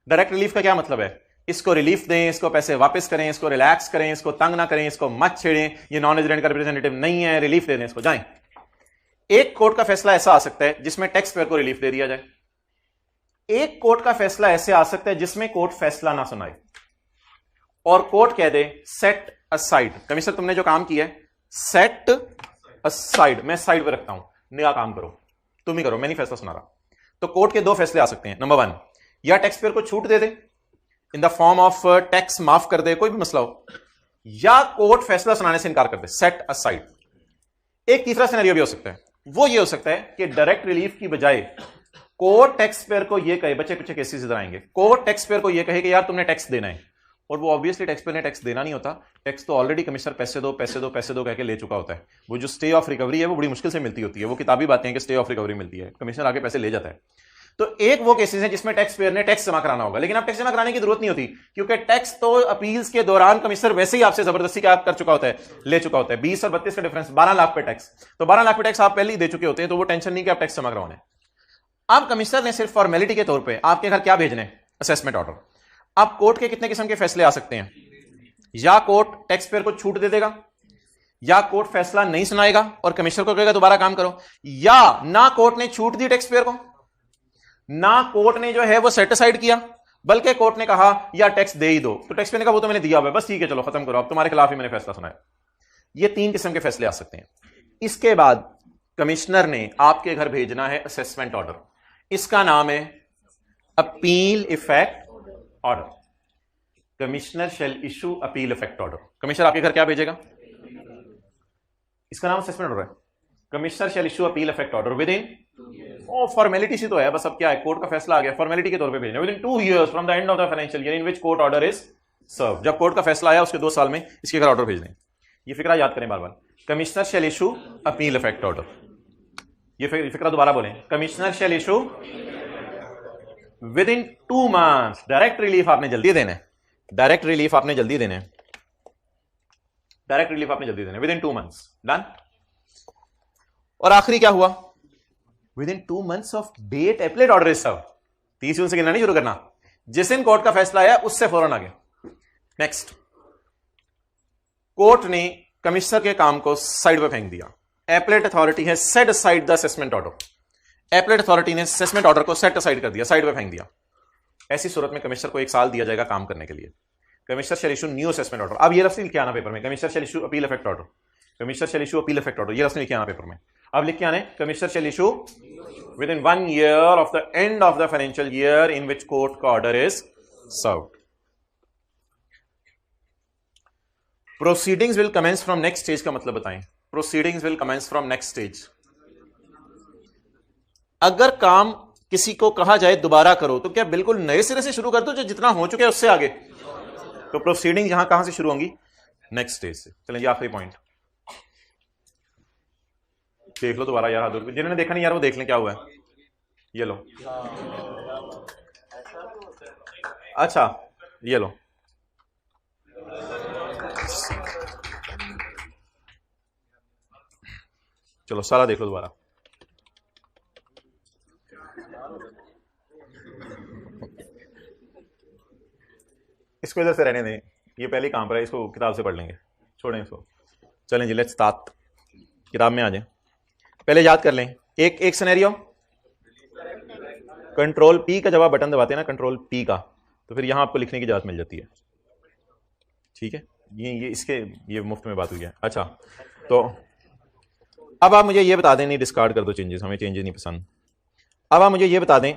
डायरेक्ट रिलीफ का क्या मतलब है? इसको रिलीफ दें, इसको पैसे वापस करें, इसको रिलैक्स करें, इसको तंग ना करें, इसको मत छेड़ें, ये नॉन रेजिडेंट का रिप्रेजेंटेटिव नहीं है, रिलीफ दे दें, इसको जाएं। एक कोर्ट का फैसला ऐसा आ सकता है जिसमें टैक्स पेयर को रिलीफ दे दिया जाए। एक कोर्ट का फैसला ऐसे आ सकता है जिसमें कोर्ट फैसला ना सुनाए और कोर्ट कह दे सेट असाइड, कमिश्नर तुमने जो काम किया है सेट असाइड, मैं साइड पे रखता हूं, नया काम करो, तुम ही करो, मैं नहीं फैसला सुना रहा। तो कोर्ट के 2 फैसले आ सकते हैं। नंबर 1, या टैक्स पेयर को छूट दे दे in the form of tax माफ कर दे, कोई भी मसला हो, या कोर्ट फैसला सुनाने से इनकार कर दे, सेट असाइड। एक तीसरा सिनेरियो भी हो सकता है, वो ये हो सकता है कि डायरेक्ट रिलीफ की बजाय कोर्ट टैक्स पेयर को ये कहे, बच्चे कुछ केसेस इधर आएंगे, कोर्ट टैक्स पेयर को ये कहे कि यार तुमने टैक्स देना है, और वो ऑब्वियसली टैक्स पेयर ने टैक्स देना नहीं होता, टैक्स तो ऑलरेडी कमिश्नर पैसे दो पैसे दो पैसे दो कह के ले चुका होता है। वो जो स्टे ऑफ रिकवरी है वो बड़ी मुश्किल से मिलती होती है, वो किताबी बातें हैं कि स्टे ऑफ रिकवरी मिलती है, कमिश्नर आके पैसे ले जाता है। तो एक वो केसेस है जिसमें टैक्स पेयर ने टैक्स जमा कराना होगा, लेकिन अब टैक्स जमा कराने की जरूरत नहीं होती, क्योंकि टैक्स तो अपील्स के दौरान कमिश्नर वैसे ही आपसे जबरदस्ती क्या कर चुका होता है, ले चुका होता है। 20 और 32 का डिफरेंस 12 लाख पे टैक्स, तो 12 लाख पे टैक्स आप पहले ही दे चुके होते हैं, तो वो टेंशन नहीं कि आप टैक्स जमा करवाने। अब कमिश्नर ने सिर्फ फॉर्मेलिटी के तौर पर आपके घर क्या भेजने, असेसमेंट ऑर्डर। अब कोर्ट के कितने किस्म के फैसले आ सकते हैं, या कोर्ट टैक्स पेयर को छूट दे देगा, या कोर्ट फैसला नहीं सुनाएगा और कमिश्नर को कहेगा दोबारा काम करो, या ना कोर्ट ने छूट दी टैक्स पेयर को, ना कोर्ट ने जो है वो सेट असाइड किया, बल्कि कोर्ट ने कहा या टैक्स दे ही दो, तो टैक्स पेयर ने कहा वो तो मैंने दिया हुआ है, बस ठीक है चलो खत्म करो, अब तुम्हारे खिलाफ ही मैंने फैसला सुनाया। ये 3 किस्म के फैसले आ सकते हैं। इसके बाद कमिश्नर ने आपके घर भेजना है असेसमेंट ऑर्डर, इसका नाम है appeal effect order. Commissioner shall issue appeal effect order. Commissioner आपके घर क्या भेजेगा, इसका नाम असेसमेंट ऑर्डर है। Commissioner shall issue appeal effect order within, ओ फॉर्मेलिटी सी तो है, बस अब क्या है, कोर्ट का फैसला आ गया, फॉर्मेलिटी के तौर पे भेजना, within 2 years from the end of the financial year in which court order is serve. जब कोर्ट का फैसला आया उसके 2 साल में इसके घर ऑर्डर भेजने। ये फिक्रा याद करें बार बार, commissioner shall issue appeal effect order. ये फिक्रा दोबारा बोलें, commissioner shall issue within 2 months। Direct relief आपने जल्दी देना है, डायरेक्ट रिलीफ आपने जल्दी देने, डायरेक्ट रिलीफ आपने जल्दी देने, विद इन 2 months। डन। और आखिरी क्या हुआ, within 2 months of date appellate order is serve. 30 जून से गिनना नहीं शुरू करना, जिस दिन कोर्ट का फैसला आया उससे फौरन आगे। नेक्स्ट, कोर्ट ने कमिश्नर के काम को साइड पे फेंक दिया, एपलेट अथॉरिटी है set aside the assessment order. Appellate authority ने असेसमेंट ऑर्डर को सेट असाइड कर दिया, साइड पे फेंक दिया। ऐसी सूरत में कमिश्नर को 1 साल दिया जाएगा काम करने के लिए। Commissioner shall issue new assessment order. अब ये लफ्ज़ लिख के आना पेपर में, commissioner shall issue appeal effect order, commissioner shall issue appeal effect order, ये लफ्ज़ लिख के आना पेपर में। अब लिख के आने, commissioner shall issue within 1 year of the end of the financial year in which court का order is served. Proceedings will commence from next stage का मतलब बताएं। Proceedings will commence from next stage. अगर काम किसी को कहा जाए दोबारा करो तो क्या बिल्कुल नए सिरे से शुरू कर दो, जो जितना हो चुके हैं उससे आगे? तो प्रोसीडिंग यहां कहां से शुरू होंगी, नेक्स्ट स्टेज से। चलें जी, आखिरी पॉइंट देख लो दोबारा यार, जिन्होंने देखा नहीं यार वो देख लें क्या हुआ है। ये लो, अच्छा ये लो, चलो सारा देख लो दोबारा। इसको इधर से रहने दें, ये पहले काम पर है, इसको किताब से पढ़ लेंगे, छोड़ें इसको। चलें जी, लेट्स स्टार्ट, किताब में आ जाएं। पहले याद कर लें एक सिनेरियो, कंट्रोल पी का जब आप बटन दबाते हैं ना, कंट्रोल पी का, तो फिर यहां आपको लिखने की इजाजत मिल जाती है। ठीक है, ये इसके ये मुफ्त में बात हुई है। अच्छा, तो अब आप मुझे ये बता दें, नहीं डिस्कार्ड कर दो चेंजेस, हमें चेंजेस नहीं पसंद। अब आप मुझे ये बता दें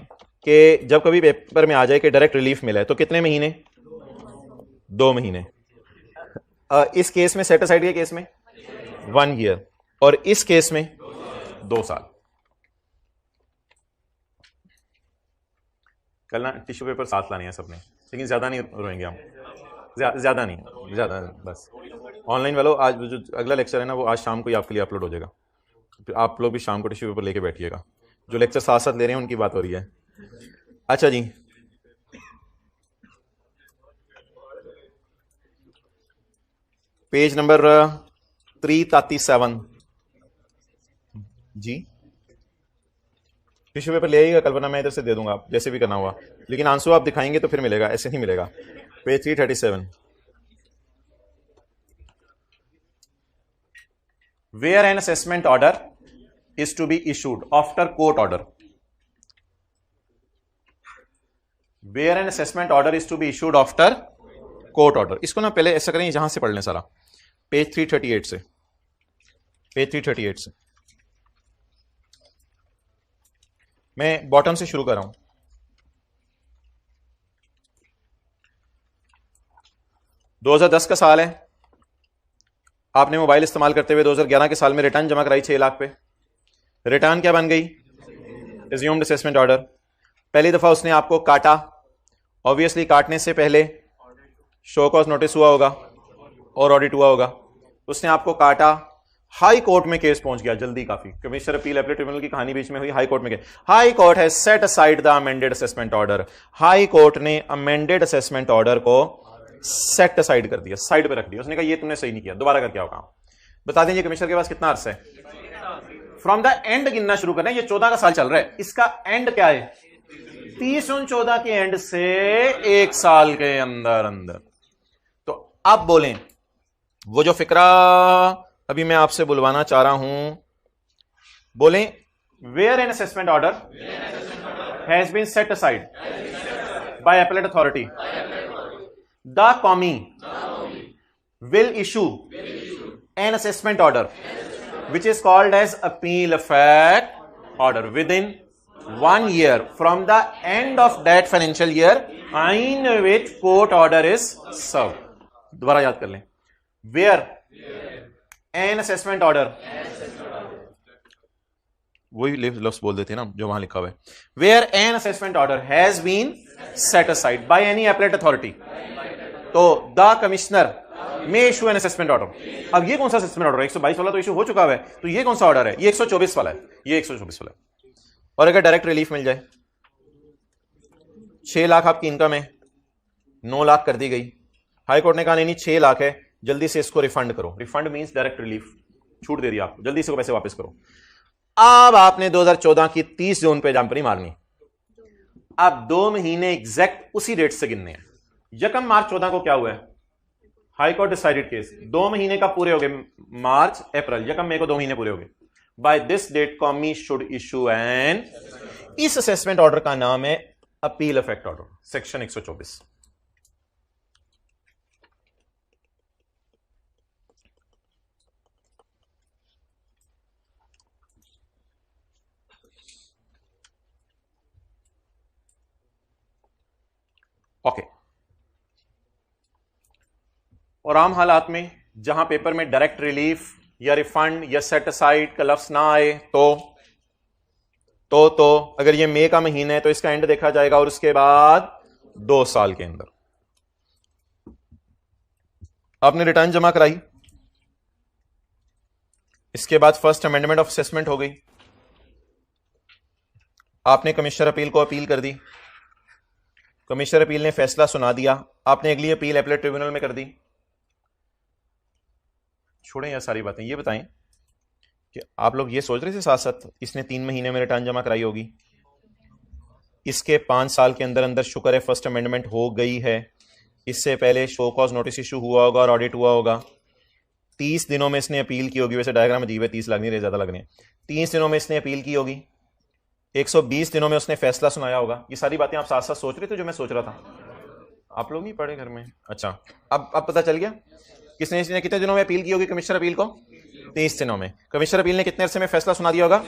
कि जब कभी पेपर में आ जाए कि डायरेक्ट रिलीफ मिला है तो कितने महीने? 2 महीने। इस केस में, सेट असाइड के केस में 1 ईयर, और इस केस में 2 साल। कल ना टिश्यू पेपर साथ लाने हैं सबने, लेकिन ज्यादा नहीं रोएंगे हम, ज्यादा नहीं, ज्यादा बस। ऑनलाइन वालों, आज जो अगला लेक्चर है ना वो आज शाम को ही आपके लिए अपलोड हो जाएगा, फिर आप लोग भी शाम को टिश्यू पेपर लेके बैठिएगा। जो लेक्चर साथ साथ ले रहे हैं उनकी बात हो रही है। अच्छा जी, पेज नंबर 337 जी। टिश्यू पेपर ले आइएगा कल, वरना मैं इधर से दे दूंगा, आप जैसे भी करना हुआ, लेकिन आंसू आप दिखाएंगे तो फिर मिलेगा, ऐसे नहीं मिलेगा। Page 337, where an assessment order is to be issued after court order. Where an assessment order is to be issued after court order. इसको ना पहले ऐसा करें, जहां से पढ़ लें सारा, पेज 338 से, पेज 338 से मैं बॉटम से शुरू कर रहा हूं। दो 2010 का साल है, आपने मोबाइल इस्तेमाल करते हुए 2011 के साल में रिटर्न जमा कराई 6 लाख पे। रिटर्न क्या बन गई? Assumed assessment order. पहली दफा उसने आपको काटा, ऑब्वियसली काटने से पहले शो कॉज नोटिस हुआ होगा और ऑडिट हुआ होगा। उसने आपको काटा, हाई कोर्ट में केस पहुंच गया जल्दी काफी, कमिश्नर अपील अपील ट्रिब्यूनल की कहानी बीच में हुई, हाई कोर्ट में गए। High court has set aside the amended assessment order. High court ने अमेंडेड असेसमेंट ऑर्डर को सेट असाइड कर दिया, साइड पे रख दिया। उसने कहा ये तुमने सही नहीं किया, दोबारा करके आओ काम। बता दें ये कमिश्नर के पास कितना अर्सा है? फ्रॉम द एंड गिनना शुरू करें, ये 14 का साल चल रहा है, इसका एंड क्या है? 30/14 के एंड से 1 साल के अंदर अंदर। तो अब बोलें, वो जो फिक्रा अभी मैं आपसे बुलवाना चाह रहा हूं, बोलें, where an assessment order has been set aside by appellate authority, the commie will issue an assessment order which is called as appeal effect order within 1 year from the end of that financial year in which court order is served. दोबारा याद कर लें, where an assessment order, वही लफ्ज बोल देते हैं ना जो वहां लिखा हुआ है, where an assessment order has been set aside by any appellate authority, तो the commissioner में इशू एन असेसमेंट ऑर्डर। अब ये कौन सा असेसमेंट ऑर्डर है? 122 वाला तो इशू हो चुका है, तो ये कौन सा ऑर्डर है? ये 124 वाला है, ये 124 वाला है। और अगर डायरेक्ट रिलीफ मिल जाए, 6 लाख आपकी इनकम है, 9 लाख कर दी गई, हाई कोर्ट ने कहा नहीं 6 लाख है, जल्दी से इसको रिफंड करो। रिफंड मींस डायरेक्ट रिलीफ, छूट दे दी आपको, जल्दी से पैसे वापस करो। अब आपने 2014 की 30 जून पे जंप नहीं मारनी, अब 2 महीने एग्जैक्ट उसी डेट से गिनने हैं। 1 मार्च 14 को क्या हुआ है? हाई कोर्ट डिसाइडेड केस, 2 महीने का पूरे हो गए, मार्च अप्रैल, 1 मई को 2 महीने पूरे हो गए। By this date commie should issue an, इस असेसमेंट ऑर्डर का नाम है appeal effect order, section 124। Okay, और आम हालात में जहां पेपर में डायरेक्ट रिलीफ या रिफंड या सेट असाइड का लफ्ज ना आए तो अगर ये मई का महीना है तो इसका एंड देखा जाएगा, और उसके बाद 2 साल के अंदर आपने रिटर्न जमा कराई, इसके बाद फर्स्ट अमेंडमेंट ऑफ असेसमेंट हो गई, आपने कमिश्नर अपील को अपील कर दी, कमिश्नर अपील ने फैसला सुना दिया, आपने अगली अपील अपीलेट ट्रिब्यूनल में कर दी। छोड़ें यह सारी बातें, ये बताएं कि आप लोग ये सोच रहे थे साथ साथ इसने 3 महीने में रिटर्न जमा कराई होगी, इसके 5 साल के अंदर अंदर शुक्र है फर्स्ट अमेंडमेंट हो गई है, इससे पहले शो कॉज नोटिस इशू हुआ होगा और ऑडिट हुआ होगा, 30 दिनों में इसने अपील की होगी। वैसे डायग्राम अजीब है, 30 लग नहीं रहे, ज्यादा लग रहे हैं। 30 दिनों में इसने अपील की होगी, 120 दिनों में उसने फैसला सुनाया होगा। ये सारी बातें आप साथ साथ सोच रहे थे जो मैं सोच रहा था, आप लोग नहीं पढ़े घर में? अच्छा, अब पता चल गया किसने इसने कितने दिनों में अपील की होगी कमिश्नर अपील को? 30 दिनों में। कमिश्नर अपील ने कितने अरसे में फैसला सुना दिया होगा?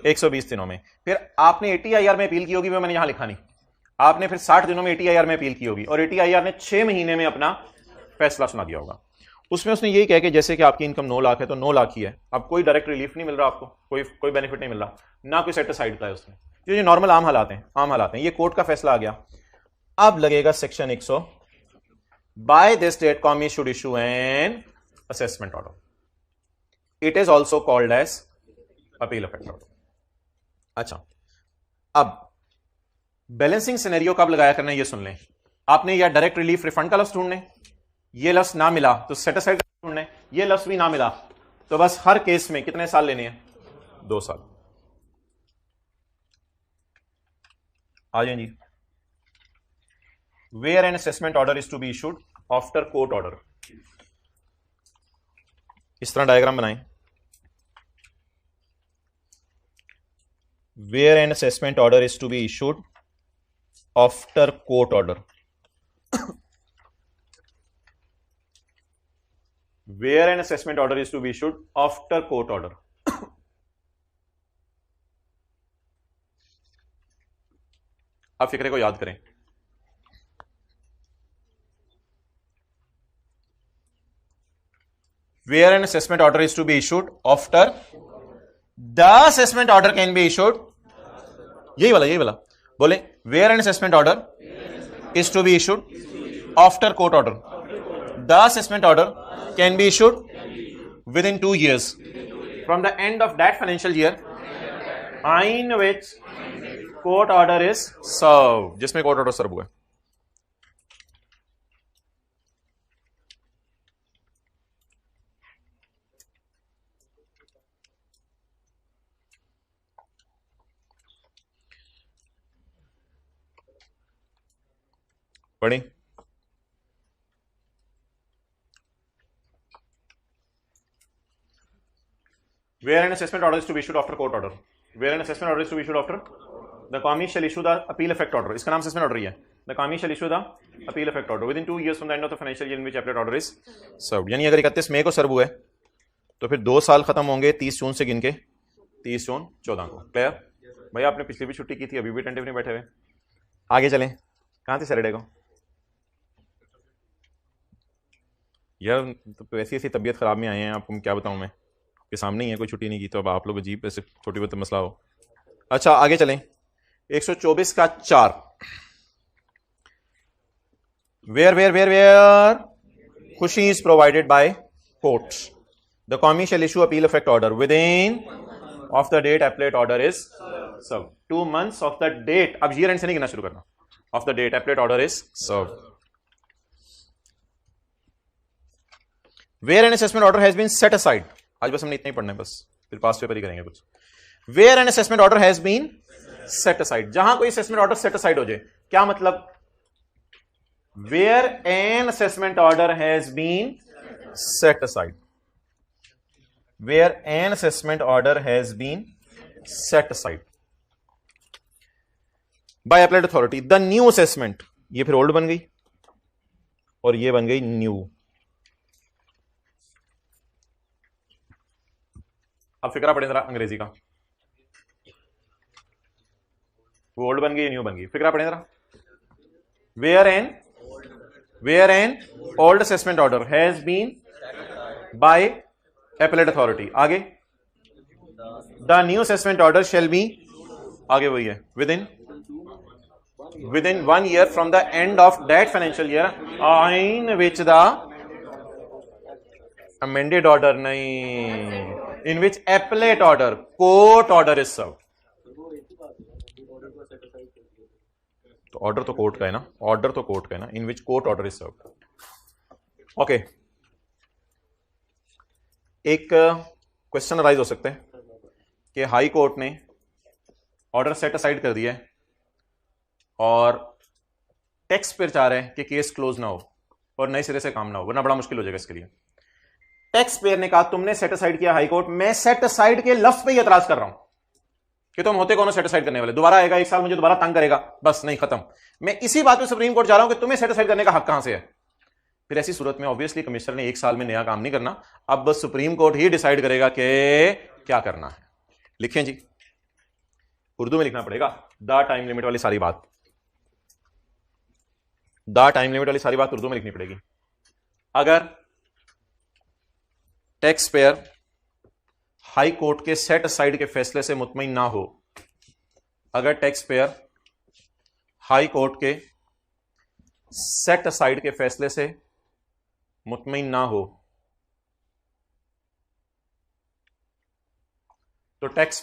120 दिनों में। फिर आपने ATIR में अपील की होगी, वो मैंने यहां लिखा नहीं, आपने फिर 60 दिनों में ATIR में अपील की होगी, और ATIR ने 6 महीने में अपना फैसला सुना दिया होगा। उसमें उसने यही कहा कि जैसे कि आपकी इनकम 9 लाख है तो 9 लाख ही है, अब कोई डायरेक्ट रिलीफ नहीं मिल रहा आपको, कोई बेनिफिट नहीं मिल रहा, ना कोई सेट असाइड का है उसमें, जो नॉर्मल आम हालात हैं, ये कोर्ट का फैसला आ गया। अब लगेगा section 100, by this date commie should issue an assessment order, it is also called as appeal effect order. अच्छा, अब बैलेंसिंग सिनेरियो कब लगाया करना है ये सुन लें। आपने या डायरेक्ट रिलीफ रिफंड का लफ्ज ढूंढने, ये लफ्ज ना मिला तो सेट असाइड ढूंढने, ये लफ्ज भी ना मिला तो बस हर केस में कितने साल लेने हैं? 2 साल। आ जाए जी। Where an assessment order is to be issued after court order, इस तरह डायग्राम बनाएं। Where an assessment order is to be issued after court order, where an assessment order is to be issued after court order. आप फिक्रे को याद करें। Where an assessment order is to be issued after the assessment order can be issued, यही वाला बोले, where an assessment order is to be issued after court order, the assessment order can be issued within 2 years from the end of that financial year in which court order is served, जिसमें court order सर्व हुआ है। पढ़ी? Where an assessment order is to be issued after court order, where an assessment order is to be issued after, the Qami shall issue the appeal effect order, इसका नाम assessment order ही है, the Qami shall issue the appeal effect order within 2 years from the end of the financial year in which appellate order is served। यानी अगर 31 मई को सर्व हुआ है तो फिर 2 साल खत्म होंगे 30 जून से गिन के 30 जून 14 को। क्लियर भैया? आपने पिछली भी छुट्टी की थी, अभी भी टेंटिव नहीं बैठे हुए। आगे चलें, कहाँ थे सैटरडे को? यार तो ऐसी ऐसी तबीयत खराब में आए हैं, आपको क्या बताऊं मैं, के सामने ही है, कोई छुट्टी नहीं की तो अब आप लोग अजीब ऐसे छोटी बहुत मसला हो। अच्छा आगे चलें, 124 का 4, वेयर खुशी is provided by court, the commie shall issue appeal effect order within of the date appellate order is serve, 2 months of the date, अब ईयर एंड से नहीं गिनना शुरू करना, of the date appellate order is serve. Where an assessment order has been set aside, आज बस हमने इतना ही पढ़ना है, बस फिर पास पेपर ही करेंगे कुछ। Where an assessment order has been set aside, जहां कोई असेसमेंट ऑर्डर सेट असाइड हो जाए, क्या मतलब? Where an assessment order has been set aside, where an assessment order has been set aside by applied authority, the new assessment, ये फिर old बन गई और ये बन गई न्यू। अब फिक्रा पढ़े जरा अंग्रेजी का, वो ओल्ड बन गई न्यू बन गई, फिक्रा पढ़े जरा। Where an old assessment order has been by appellate authority, आगे the new assessment order shall be, आगे वही है, within 1 year from the end of that financial year in which the amended order, नहीं, in which appellate order court order is served, तो order तो court का है ना, order तो कोर्ट का है ना, in which court order is served. Okay, एक क्वेश्चन अराइज हो सकता है कि हाई कोर्ट ने ऑर्डर सेट असाइड कर दिया है और टेक्स्ट पर चाह रहे हैं कि केस क्लोज ना हो और नए सिरे से काम ना हो, वरना बड़ा मुश्किल हो जाएगा इसके लिए। टैक्स पेयर ने कहा तुमने सेट असाइड किया हाई कोर्ट, मैं सेट असाइड के लफ्ज पे ही एतराज कर रहा हूं कि तुम होते कौन सेट असाइड करने वाले, दोबारा आएगा 1 साल मुझे दोबारा तंग करेगा, बस नहीं खत्म। मैं इसी बात पे सुप्रीम कोर्ट जा रहा हूं कि तुम्हें सेट असाइड करने का हक कहां से है। फिर ऐसी सूरत में ऑब्वियसली कमिश्नर ने 1 साल में नया काम नहीं करना, अब बस सुप्रीम कोर्ट ही डिसाइड करेगा कि क्या करना है। लिखें जी, उर्दू में लिखना पड़ेगा, द टाइम लिमिट वाली सारी बात, द टाइम लिमिट वाली सारी बात उर्दू में लिखनी पड़ेगी। अगर टैक्स पेयर हाई कोर्ट के सेट असाइड के फैसले से मुतमईन ना हो, अगर टैक्स पेयर हाई कोर्ट के सेट असाइड के फैसले से मुतमईन ना हो, तो टैक्स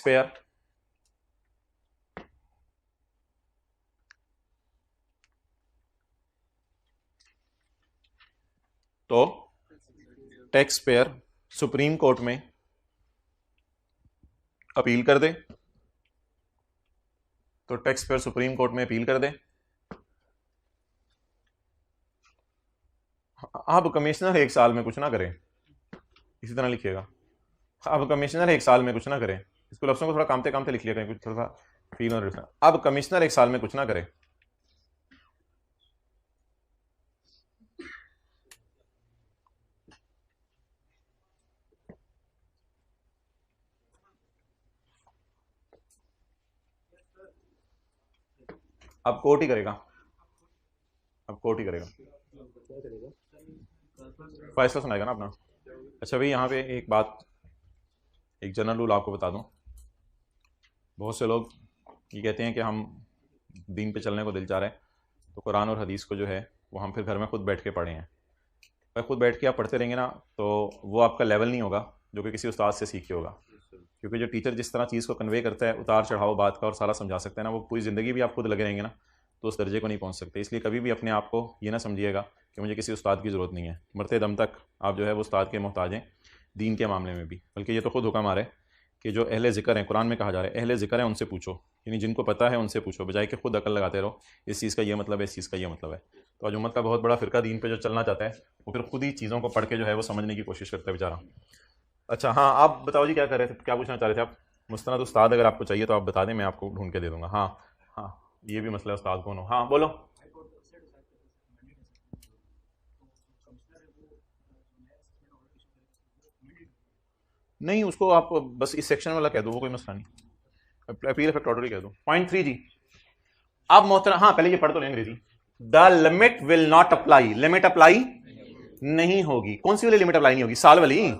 पेयर सुप्रीम कोर्ट में अपील कर दे, तो टैक्स पेयर सुप्रीम कोर्ट में अपील कर दे। अब कमिश्नर 1 साल में कुछ ना करे, इसी तरह लिखिएगा, अब कमिश्नर 1 साल में कुछ ना करे, इसको लफ्ज़ों को थोड़ा कामते कामते लिख लिया करें, कुछ थोड़ा फील और अब कमिश्नर 1 साल में कुछ ना करे, अब कोर्ट ही करेगा, अब कोर्ट ही करेगा, फैसला सुनाएगा ना अपना। अच्छा भाई, यहाँ पे एक बात, एक जनरल रूल आपको बता दूं, बहुत से लोग ये कहते हैं कि हम दीन पे चलने को दिल चाह रहे हैं तो कुरान और हदीस को जो है वो हम फिर घर में खुद बैठ के पढ़े हैं। पर खुद बैठ के आप पढ़ते रहेंगे ना तो वो आपका लेवल नहीं होगा जो कि किसी उस्ताद से सीख के होगा, क्योंकि जो टीचर जिस तरह चीज़ को कन्वे करता है, उतार चढ़ाव बात का और सारा समझा सकता है ना, वो पूरी ज़िंदगी भी आप खुद लगे रहेंगे ना तो उस दर्जे को नहीं पहुंच सकते। इसलिए कभी भी अपने आप को ये ना समझिएगा कि मुझे किसी उस्ताद की ज़रूरत नहीं है, मरते दम तक आप जो है वो उस्ताद के मोहताज हैं दीन के मामले में भी। बल्कि ये तो खुद हुक्म आ रहा है कि जो अहले ज़िक्र हैं, कुरान में कहा जा रहा है अहले ज़िक्र हैं उनसे पूछो, यानी जिनको पता है उनसे पूछो, बजाय कि खुद अकल लगाते रहो इस चीज़ का ये मतलब है, इस चीज़ का ये मतलब है। तो आज उम्मत का बहुत बड़ा फ़िरका दीन पे जो चलना चाहता है वो फिर खुद ही चीज़ों को पढ़ के जो है वो समझने की कोशिश करता है बेचारा। अच्छा हाँ, आप बताओ जी क्या कर रहे थे, क्या पूछना चाह रहे थे आप? मुस्तनद उस्ताद अगर आपको चाहिए तो आप बता दें, मैं आपको ढूंढ के दे दूंगा। हाँ हाँ, ये भी मसला है उस्ताद कौन हो। हाँ बोलो। नहीं, उसको आप बस इस सेक्शन वाला कह दो, वो कोई मसला नहीं, अपील इफेक्ट ऑर्डर ही कह दो। पॉइंट 3 जी, अब मोहतरम, हाँ पहले ये पढ़ दो अंग्रेजी। The limit will not apply, limit apply नहीं होगी। कौन सी वाली लिमिट अप्लाई नहीं होगी? साल वाली।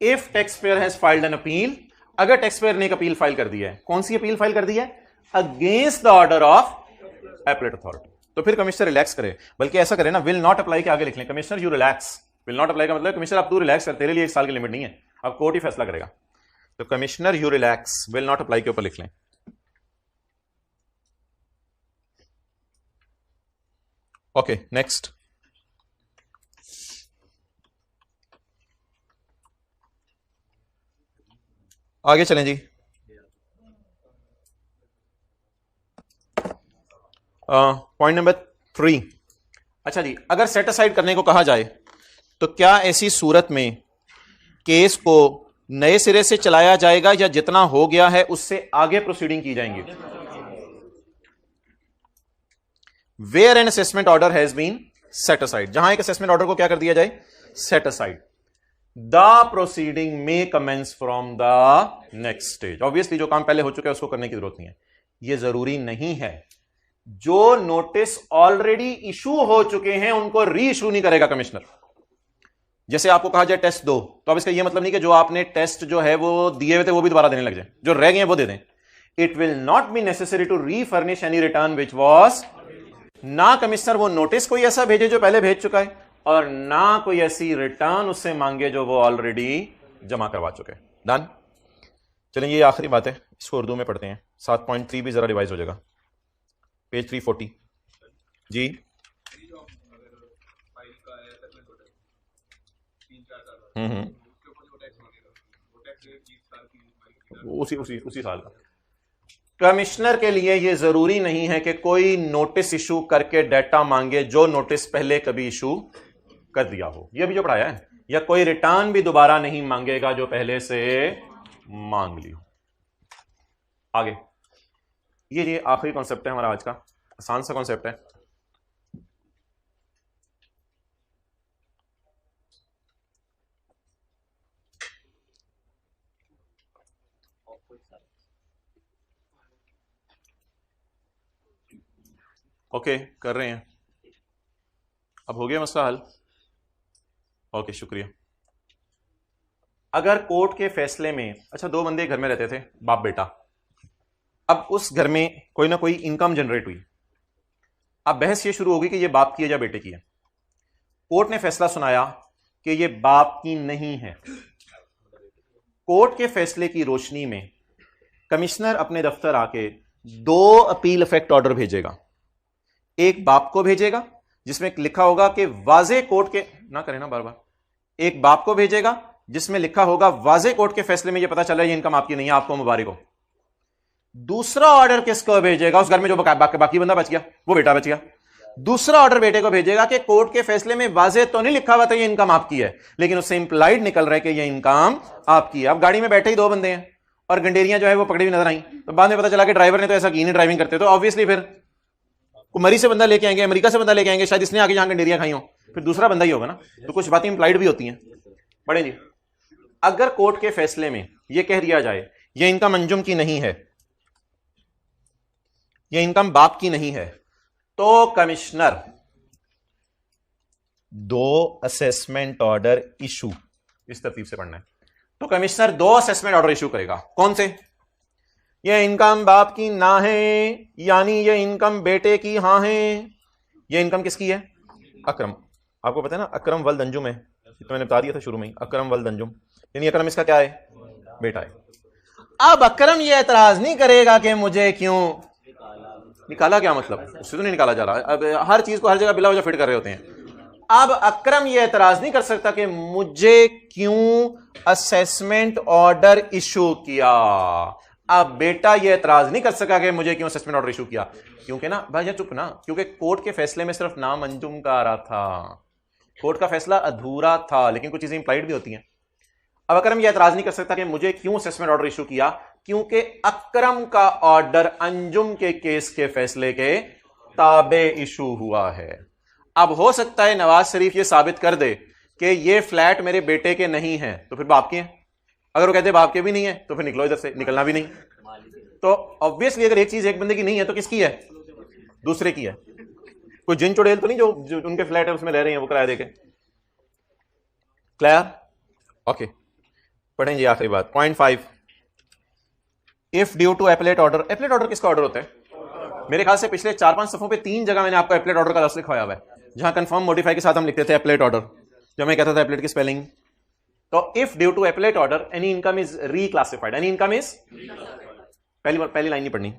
If tax payer has filed an appeal, अगर टैक्स पेयर ने एक अपील फाइल कर दी है, कौन सी अपील फाइल कर दी है? Against the order of appellate authority, तो फिर कमिश्नर रिलैक्स करे, बल्कि ऐसा करे ना, विल नॉट अप्लाई के आगे लिख लें commissioner you relax. Will not apply का मतलब कमिश्नर अब तू रिलैक्स कर, तेरे लिए 1 साल की लिमिट नहीं है, अब कोर्ट ही फैसला करेगा। तो commissioner you relax, will not apply के ऊपर लिख लें। ओके नेक्स्ट, आगे चलें जी। Point number 3। अच्छा जी, अगर सेट असाइड करने को कहा जाए तो क्या ऐसी सूरत में केस को नए सिरे से चलाया जाएगा या जितना हो गया है उससे आगे प्रोसीडिंग की जाएंगी? Where an assessment order has been set aside, जहां एक असेसमेंट ऑर्डर को क्या कर दिया जाए? Set aside. द प्रोसीडिंग में commence from the next stage. Obviously जो काम पहले हो चुका है उसको करने की जरूरत नहीं है, यह जरूरी नहीं है। जो नोटिस ऑलरेडी इशू हो चुके हैं उनको री इशू नहीं करेगा कमिश्नर। जैसे आपको कहा जाए टेस्ट दो, तो अब इसका यह मतलब नहीं कि जो आपने टेस्ट जो है वो दिए हुए थे वो भी दोबारा देने लग जाए, जो रह गए हैं वो दे दें। It will not be necessary to refurnish any return which was, ना कमिश्नर वो नोटिस कोई ऐसा भेजे जो पहले भेज चुका है, और ना कोई ऐसी रिटर्न उससे मांगे जो वो ऑलरेडी जमा करवा चुके। डन। चलिए ये आखिरी बात है, इसको उर्दू में पढ़ते हैं, 7.3 भी जरा रिवाइज हो जाएगा, पेज 340 जी। उसी साल का। कमिश्नर के लिए यह जरूरी नहीं है कि कोई नोटिस इशू करके डाटा मांगे जो नोटिस पहले कभी इशू कर दिया हो। यह भी जो पढ़ाया है या कोई रिटर्न भी दोबारा नहीं मांगेगा जो पहले से मांग ली हो। आगे ये आखिरी कॉन्सेप्ट है हमारा आज का, आसान सा कॉन्सेप्ट है। ओके कर रहे हैं, अब हो गया मसला हल। ओके शुक्रिया। अगर कोर्ट के फैसले में, अच्छा दो बंदे घर में रहते थे, बाप बेटा, अब उस घर में कोई ना कोई इनकम जनरेट हुई। अब बहस ये शुरू होगी कि ये बाप की है या बेटे की है। कोर्ट ने फैसला सुनाया कि ये बाप की नहीं है। कोर्ट के फैसले की रोशनी में कमिश्नर अपने दफ्तर आके दो अपील इफेक्ट ऑर्डर भेजेगा। एक बाप को भेजेगा जिसमें लिखा होगा कि वाजे कोर्ट के, ना करें ना बार बार, एक बाप को भेजेगा जिसमें लिखा होगा वाजे कोर्ट के फैसले में ये पता चला ये इनकम आपकी नहीं है, आपको मुबारक हो। दूसरा ऑर्डर किसको भेजेगा? उस घर में जो बाकी बंदा बच गया, वो बेटा बच गया। दूसरा ऑर्डर बेटे को भेजेगा कि कोर्ट के फैसले में वाजे तो नहीं लिखा हुआ था ये इनकम आपकी है, लेकिन उससे इंप्लाइड निकल रहा है कि ये इनकम आपकी है। अब गाड़ी में बैठे ही दो बंदे हैं और गंडेरियां जो है वो पकड़ी हुई नजर आई, तो बाद में पता चला कि ड्राइवर ने तो ऐसा की नहीं, ड्राइविंग करते तो ऑब्वियसली फिर कुमरी से बंदा लेके आएंगे, अमेरिका से बंदा लेके आएंगे, शायद इसने आगे जहां गंडेरियां खाई हो, फिर दूसरा बंदा ही होगा ना। तो कुछ बातें इंप्लाइड भी होती हैं। बड़े जी, अगर कोर्ट के फैसले में यह कह दिया जाए यह इनकम अंजुम की नहीं है, यह इनकम बाप की नहीं है, तो कमिश्नर दो असेसमेंट ऑर्डर इशू, इस तरतीब से पढ़ना है, तो कमिश्नर दो असेसमेंट ऑर्डर इशू करेगा। कौन से? यह इनकम बाप की ना है, यानी यह इनकम बेटे की हाँ है। यह इनकम किसकी है? अकरम। आपको पता है ना अकरम वल्द अंजुम है, तो मैंने बता दिया था शुरू में ही, अकरम वल्द अंजुम, यानी अकरम इसका क्या है? बेटा है। अब अकरम यह एतराज नहीं करेगा कि मुझे क्यों निकाला। क्या मतलब? उससे तो नहीं निकाला जा रहा। अब हर चीज को हर जगह बिला वजह फिट कर रहे होते हैं। अब अकरम यह एतराज नहीं कर सकता कि मुझे क्यों असेसमेंट ऑर्डर इशू किया। अब बेटा यह एतराज नहीं कर सका कि मुझे क्यों असेसमेंट ऑर्डर इशू किया, क्योंकि ना भाई चुप ना, क्योंकि कोर्ट के फैसले में सिर्फ नाम अंजुम का आ रहा था, कोर्ट का फैसला अधूरा था, लेकिन कुछ चीजें इंप्लाइड भी होती हैं। अब अकरम यह एतराज नहीं कर सकता कि मुझे क्यों असेसमेंट ऑर्डर इशू किया, क्योंकि अकरम का ऑर्डर अंजुम के केस के फैसले के ताबे इशू हुआ है। अब हो सकता है नवाज शरीफ ये साबित कर दे कि ये फ्लैट मेरे बेटे के नहीं है, तो फिर बाप के हैं। अगर वो कहते बाप के भी नहीं है तो फिर निकलो इधर से, निकलना भी नहीं। तो ऑब्वियसली अगर एक चीज एक बंदे की नहीं है तो किसकी है? दूसरे की है। कोई जिन चुड़ैल तो नहीं जो उनके फ्लैट है उसमें रह रहे हैं वो किराया देके। क्लियर? ओके, पढ़ें जी आखिरी बात, point 5। If due to appellate order. Appellate order किसका ऑर्डर होता है? मेरे ख्याल से पिछले 4-5 सफों पे 3 जगह मैंने आपको एपलेट ऑर्डर का लफ्ज़ लिखवाया हुआ है, जहां कंफर्म मॉडिफाई के साथ हम लिखते थे एपलेट ऑर्डर, जब मैं कहता था एपलेट की स्पेलिंग। तो if due to appellate order any income is reclassified, any income is, पहली लाइन नहीं पढ़नी,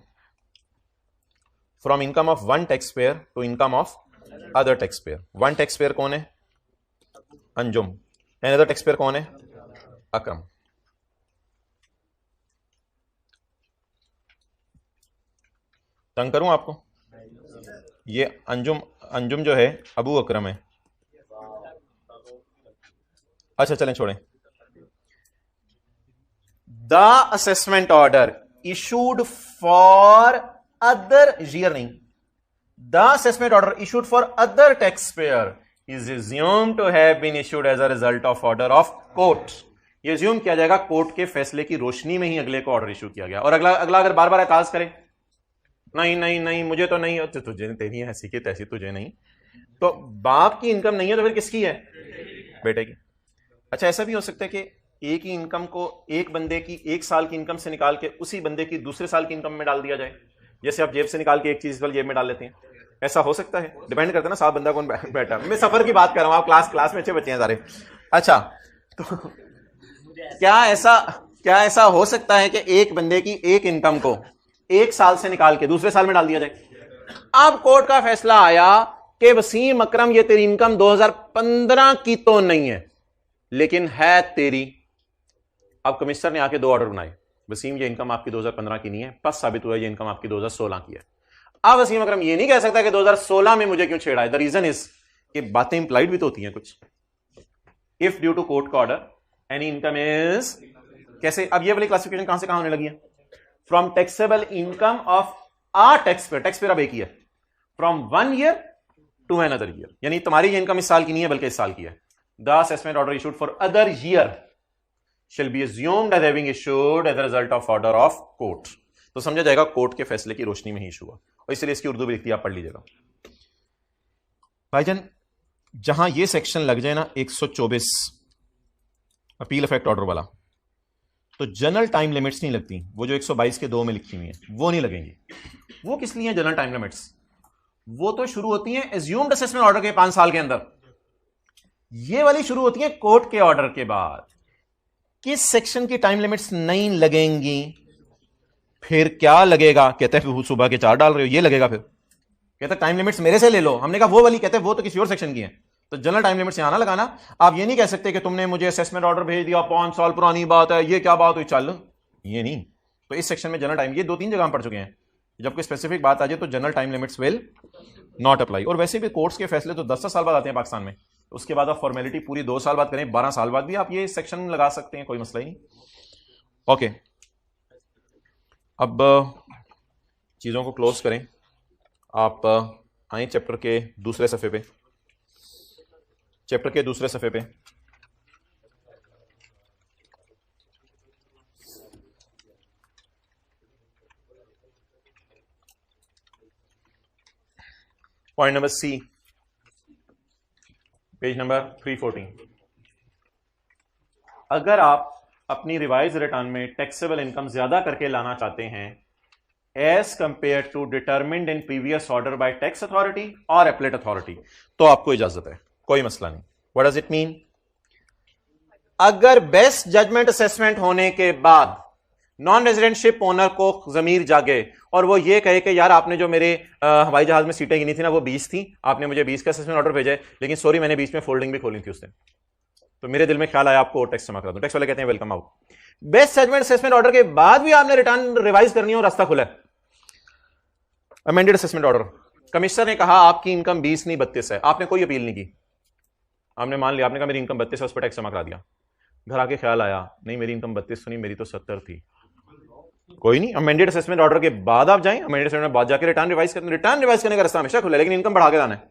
from income of one tax payer to income of other tax payer. One tax payer कौन है? Anjum. And other tax payer कौन है? अकरम। तंग करूं आपको? ये अंजुम जो है अबू अकरम है। अच्छा चलें छोड़ें। The assessment order issued for other year नहीं, the assessment order issued for other tax payer is assumed to have been issued as a result of order of court। ये अज्यूम किया जाएगा कोर्ट के फैसले की रोशनी में ही अगले को ऑर्डर इशू किया गया। और अगला अगर बार बार एतराज करे, नहीं नहीं नहीं मुझे तो नहीं, तो तुझे तेरी है ऐसी की तैसी, तुझे नहीं, तो बाप की इनकम नहीं है तो फिर किसकी है? बेटे की। अच्छा ऐसा भी हो सकता है कि एक ही इनकम को एक बंदे की 1 साल की इनकम से निकाल के उसी बंदे की दूसरे साल की इनकम में डाल दिया जाए, जैसे आप जेब से निकाल के एक चीज वाली जेब में डाल लेते हैं। ऐसा हो सकता है, डिपेंड करता है ना साथ बंदा कौन बैठा। मैं सफर की बात कर रहा हूं, आप क्लास में अच्छे बच्चे हैं सारे। अच्छा तो क्या ऐसा हो सकता है कि एक बंदे की एक इनकम को 1 साल से निकाल के दूसरे साल में डाल दिया जाए? अब कोर्ट का फैसला आया कि वसीम अकरम ये तेरी इनकम 2015 की तो नहीं है लेकिन है तेरी। अब कमिश्नर ने आके 2 ऑर्डर बनाए, वसीम ये इनकम आपकी 2015 की नहीं है, बस साबित हुआ ये इनकम आपकी 2016 की है। अब वसीम अकरम ये नहीं कह सकता कि 2016 में मुझे क्यों छेड़ा है। द रीजन इज कि बातें इंप्लाइड भी तो होती हैं कुछ। इफ ड्यू टू कोर्ट का ऑर्डर एनी इनकम इज, कैसे, अब ये वाली क्लासिफिकेशन कहां से कहां होने लगी है? From taxable income of a tax payer अब एक ही है, फ्रॉम 1 ईयर टू अनदर ईयर, यानी तुम्हारी ये इनकम इस साल की नहीं है बल्कि इस साल की है. The assessment order issued for other year shall be assumed as having issued as a result of order of court. तो समझा जाएगा कोर्ट के फैसले की रोशनी में ही इशू हुआ, और इसलिए इसकी उर्दू भी लिखती है, आप पढ़ लीजिएगा. भाईजान जहां ये सेक्शन लग जाए ना 124 अपील इफेक्ट ऑर्डर वाला, तो जनरल टाइम लिमिट्स नहीं लगती, वो जो 122 के 2 में लिखी हुई है वो नहीं लगेंगी. वो किस लिए जनरल टाइम लिमिट्स? वो तो शुरू होती हैं एज्यूम्ड असेसमेंट ऑर्डर के 5 साल के अंदर, ये वाली शुरू होती है कोर्ट के ऑर्डर के बाद. किस सेक्शन की टाइम लिमिट्स नहीं लगेंगी? फिर क्या लगेगा? कहते हैं सुबह के 4 डाल रहे हो, ये लगेगा. फिर कहते हैं टाइम लिमिट्स मेरे से ले लो. हमने कहा वो वाली, कहते हैं वो तो किसी और सेक्शन की है. तो जनरल टाइम लिमिट्स यहां ना लगाना. आप ये नहीं कह सकते कि तुमने मुझे असेसमेंट ऑर्डर भेज दिया, 5 साल पुरानी बात है, ये क्या बात हुई, चल, ये नहीं. तो इस सेक्शन में जनरल टाइम, ये 2-3 जगह हम पढ़ चुके हैं. जब कोई स्पेसिफिक बात आ जाए तो general time limits will not apply. और वैसे भी कोर्ट्स के फैसले तो 10 साल बाद आते हैं पाकिस्तान में, उसके बाद आप फॉर्मेलिटी पूरी 2 साल बाद करें, 12 साल बाद भी आप ये सेक्शन लगा सकते हैं, कोई मसला ही नहीं. ओके, अब चीजों को क्लोज करें. आप आए चैप्टर के दूसरे सफ़े पे. चैप्टर के दूसरे सफ़े पे point number C, page number 314. अगर आप अपनी रिवाइज रिटर्न में टैक्सेबल इनकम ज्यादा करके लाना चाहते हैं as compared to determined in previous order by tax authority और एपलेट अथॉरिटी, तो आपको इजाजत है, कोई मसला नहीं. What does it mean? अगर बेस्ट जजमेंट असेसमेंट होने के बाद नॉन रेजिडेंटशिप ओनर को जमीर जागे और वो ये कहे कि यार आपने जो मेरे हवाई जहाज में सीटें गिनी थी ना वो 20 थी, आपने मुझे 20 का असेसमेंट ऑर्डर भेजा है, लेकिन सॉरी मैंने बीच में फोल्डिंग भी खोली थी उससे, तो मेरे दिल में ख्याल आया आपको टैक्स जमा करा दूं. टैक्स वाले कहते हैं welcome out. Best judgement assessment order के बाद भी आपने रिटर्न रिवाइज करनी हो, रास्ता खुला है. अमेंडेड असेसमेंट ऑर्डर, कमिश्नर ने कहा आपकी इनकम 20 नहीं 32 है, आपने कोई अपील नहीं की, आपने मान लिया, आपने कहा मेरी इनकम 32 है, उस पर टैक्स जमा करा दिया. घर आके ख्याल आया नहीं मेरी इनकम 32 नहीं, मेरी तो 70 थी. कोई नहीं, अमेंडेड असेसमेंट ऑर्डर के बाद आप जाएं, अमेंडेड असेसमेंट बाद जाके रिटर्न रिवाइज करने, रिटर्न रिवाइज करने का रास्ता हमेशा खुला है, लेकिन इनकम बढ़ा के लाना है.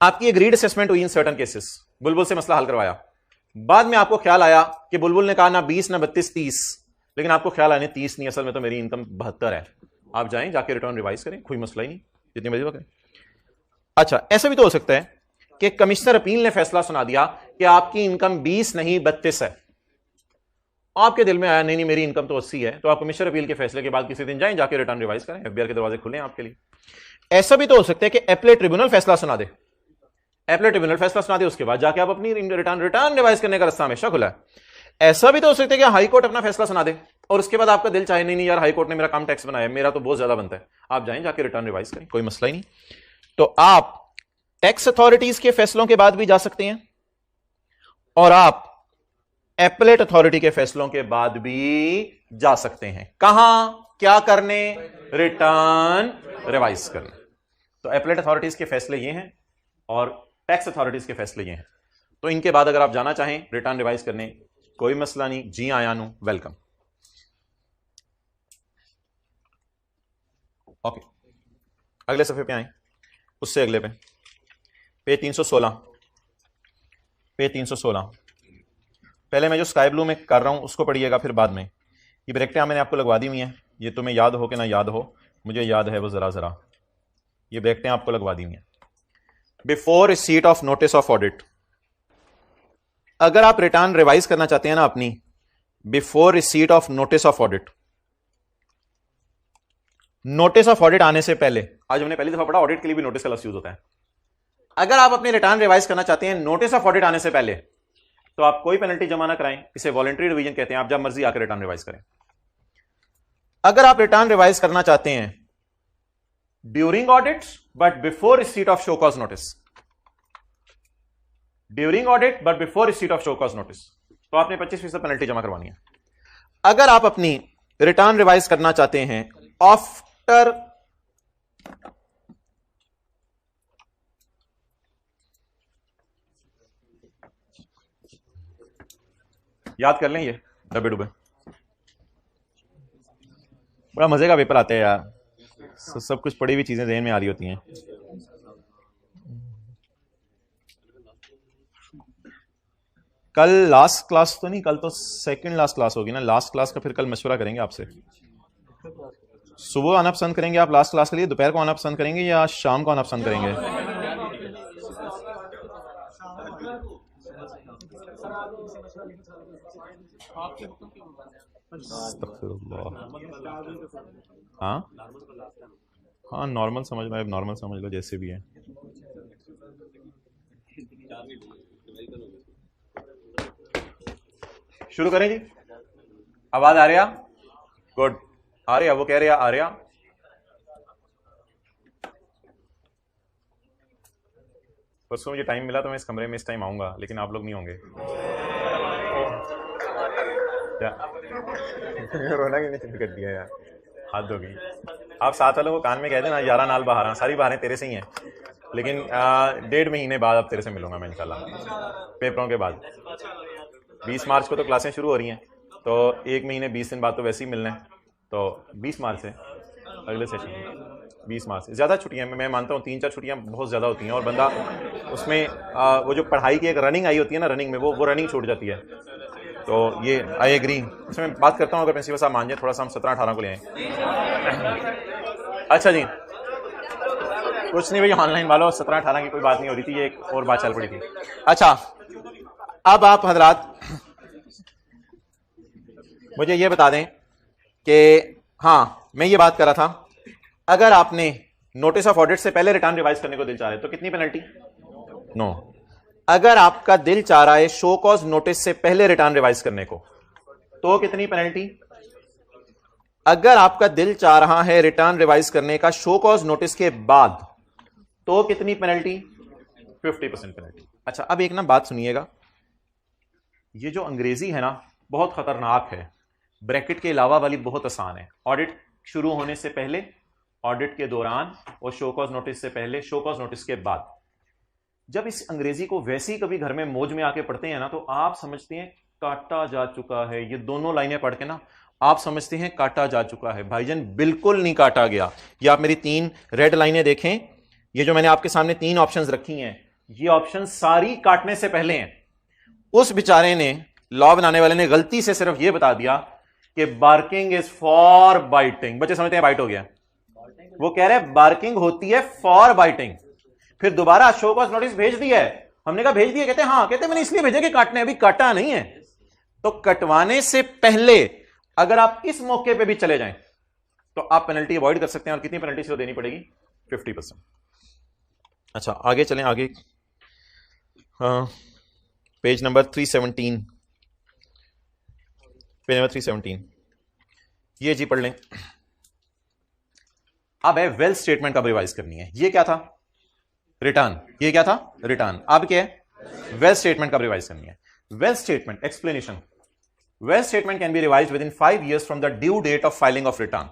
आपकी एग्रीड असेसमेंट हुई इन सर्टेन केसेस, बुलबुल से मसला हल करवाया, बाद में आपको ख्याल आया कि बुलबुल ने कहा ना 20 ना 32 30, लेकिन आपको ख्याल आया 30 नहीं, असल में तो मेरी इनकम 72 है. आप जाएं जाके रिटर्न रिवाइज करें, कोई मसला ही नहीं, जितनी मर्जी करें. अच्छा, ऐसा भी तो हो सकता है कि कमिश्नर अपील ने फैसला सुना दिया कि आपकी इनकम 20 नहीं 32 है, आपके दिल में आया नहीं नहीं मेरी इनकम तो 80 है, तो आप कमिश्नर अपील के फैसले के बाद किसी दिन जाएं जाके रिटर्न रिवाइज करें, एफबीआर के दरवाजे खुले हैं आपके लिए. ऐसा भी तो हो सकता है कि एपलेट ट्रिब्यूनल फैसला सुना दे, एपलेट ट्रिब्यूनल फैसला सुना दे, उसके बाद जाके आप अपनी रिटर्न रिवाइज करने का रास्ता हमेशा खुला है. ऐसा भी तो हो सकता है कि हाई कोर्ट अपना फैसला सुना दे और उसके बाद आपका दिल चाहे नहीं नहीं यार हाई कोर्ट ने मेरा कम टैक्स बनाया, मेरा तो बहुत ज्यादा बनता है, आप जाएं जाके रिटर्न रिवाइज करें, कोई मसला ही नहीं. तो आप टैक्स अथॉरिटीज के फैसलों के बाद भी जा सकते हैं और आप एपलेट अथॉरिटी के फैसलों के बाद भी जा सकते हैं. कहां क्या करने? रिटर्न रिवाइज करने. तो एपलेट अथॉरिटीज के फैसले ये हैं और टैक्स अथॉरिटीज के फैसले ये हैं. तो इनके बाद अगर आप जाना चाहें रिटर्न रिवाइज करने, कोई मसला नहीं. जी आयानू वेलकम. ओके, अगले सफे पे आए, उससे अगले पे पेज 316. पेज 316 पहले मैं जो स्काई ब्लू में कर रहा हूं उसको पढ़िएगा, फिर बाद में ये ब्रैकेटें मैंने आपको लगवा दी हुई हैं, ये तुम्हें याद हो कि ना याद हो, मुझे याद है वो जरा ये ब्रैकेटें आपको लगवा दी हुई हैं. Before receipt of notice of audit, अगर आप रिटर्न रिवाइज करना चाहते हैं ना अपनी, before receipt of notice of audit, notice of audit आने से पहले, आज हमने पहली दफा पढ़ा ऑडिट के लिए भी नोटिस का लफ्ज यूज होता है. अगर आप अपनी रिटर्न रिवाइज करना चाहते हैं नोटिस ऑफ ऑडिट आने से पहले, तो आप कोई पेनल्टी जमा ना कराएं, इसे वॉलंटरी रिवीजन कहते हैं, आप जब मर्जी आकर रिटर्न रिवाइज करें. अगर आप रिटर्न रिवाइज करना चाहते हैं during audit but before receipt of show cause notice, during audit but before receipt of show cause notice, तो आपने 25% पेनल्टी जमा करवानी है. अगर आप अपनी रिटर्न रिवाइज करना चाहते हैं आफ्टर याद कर लें ये डब्बे डुब्बे। बड़ा मजे का पेपर आता है यार, सब कुछ पढ़ी हुई चीजें ज़हन में आ रही होती हैं। कल लास्ट क्लास तो नहीं, कल तो सेकंड लास्ट क्लास होगी ना। लास्ट क्लास का फिर कल मशवरा करेंगे आपसे। सुबह आना पसंद करेंगे आप लास्ट क्लास के लिए, दोपहर को आना पसंद करेंगे या शाम को आना पसंद करेंगे? हाँ हाँ, नॉर्मल समझ लो, नॉर्मल समझ लो, जैसे भी है। शुरू करें जी? आवाज आ रही है? गुड, आ रही है, वो कह रहे हैं आ रही है। परसों मुझे टाइम मिला तो मैं इस कमरे में इस टाइम आऊंगा, लेकिन आप लोग नहीं होंगे। क्या रोना क्यों नहीं कर दिया यार, हाथ धो गई। आप साथ वालों को कान में कह देना 11 नाल बहारा, सारी बहारें तेरे से ही हैं, लेकिन 1.5 महीने बाद अब तेरे से मिलूंगा मैं इंशाल्लाह, पेपरों के बाद। 20 मार्च को तो क्लासें शुरू हो रही हैं, तो 1 महीने 20 दिन बाद तो वैसे ही मिलना है। तो 20 मार्च से अगले सेशन 20 मार्च से ज़्यादा छुट्टियां मैं मानता हूँ, 3-4 छुट्टियां बहुत ज़्यादा होती हैं, और बंदा उसमें वो जो पढ़ाई की एक रनिंग आई होती है ना, रनिंग में वो रनिंग छूट जाती है। तो ये आई एग्री, इसमें बात करता हूँ, अगर प्रिंसिपल साहब मान जाए थोड़ा सा हम 17-18 को ले आए। अच्छा जी, कुछ नहीं भाई, ऑनलाइन वालों 17-18 की कोई बात नहीं हो रही थी, ये एक और बात चल पड़ी थी। अच्छा, अब आप हजरात मुझे ये बता दें कि हाँ, मैं ये बात कर रहा था, अगर आपने नोटिस ऑफ ऑडिट से पहले रिटर्न रिवाइज करने को दिल चाह रहे तो कितनी पेनल्टी? नो। अगर आपका दिल चाह रहा है शो कॉज नोटिस से पहले रिटर्न रिवाइज करने को तो कितनी पेनल्टी? अगर आपका दिल चाह रहा है रिटर्न रिवाइज करने का शो कॉज नोटिस के बाद तो कितनी पेनल्टी? 50% पेनल्टी। अच्छा, अब एक ना बात सुनिएगा, ये जो अंग्रेजी है ना बहुत खतरनाक है, ब्रैकेट के अलावा वाली बहुत आसान है। ऑडिट शुरू होने से पहले, ऑडिट के दौरान, और शो कॉज नोटिस से पहले, शो कॉज नोटिस के बाद। जब इस अंग्रेजी को वैसे ही कभी घर में मौज में आके पढ़ते हैं ना, तो आप समझते हैं काटा जा चुका है। ये दोनों लाइनें पढ़ के ना आप समझते हैं काटा जा चुका है। भाईजान बिल्कुल नहीं काटा गया। ये आप मेरी 3 रेड लाइनें देखें, ये जो मैंने आपके सामने 3 ऑप्शंस रखी हैं, ये ऑप्शन सारी काटने से पहले हैं। उस बेचारे ने, लॉ बनाने वाले ने, गलती से सिर्फ ये बता दिया कि बार्किंग इज फॉर बाइटिंग। बच्चे समझते हैं बाइट हो गया, वो कह रहे हैं बार्किंग होती है फॉर बाइटिंग। फिर दोबारा शो कॉज नोटिस भेज दिया है, हमने कहा भेज दिया, कहते हैं हाँ, कहते हैं मैंने इसलिए भेजा कि काटने, अभी काटा नहीं है। तो कटवाने से पहले अगर आप इस मौके पे भी चले जाएं तो आप पेनल्टी अवॉइड कर सकते हैं। और कितनी पेनल्टी से देनी पड़ेगी? 50%। अच्छा, आगे चलें, आगे पेज नंबर 317, पेज नंबर 317, ये जी पढ़ लें। अब है वेल्थ स्टेटमेंट कब रिवाइज करनी है। ये क्या था? रिटर्न। ये क्या था? रिटर्न। अब क्या है? वेल्थ स्टेटमेंट कब रिवाइज करनी है। Wealth statement explanation, wealth statement can be revised within 5 years from the due date of filing of return.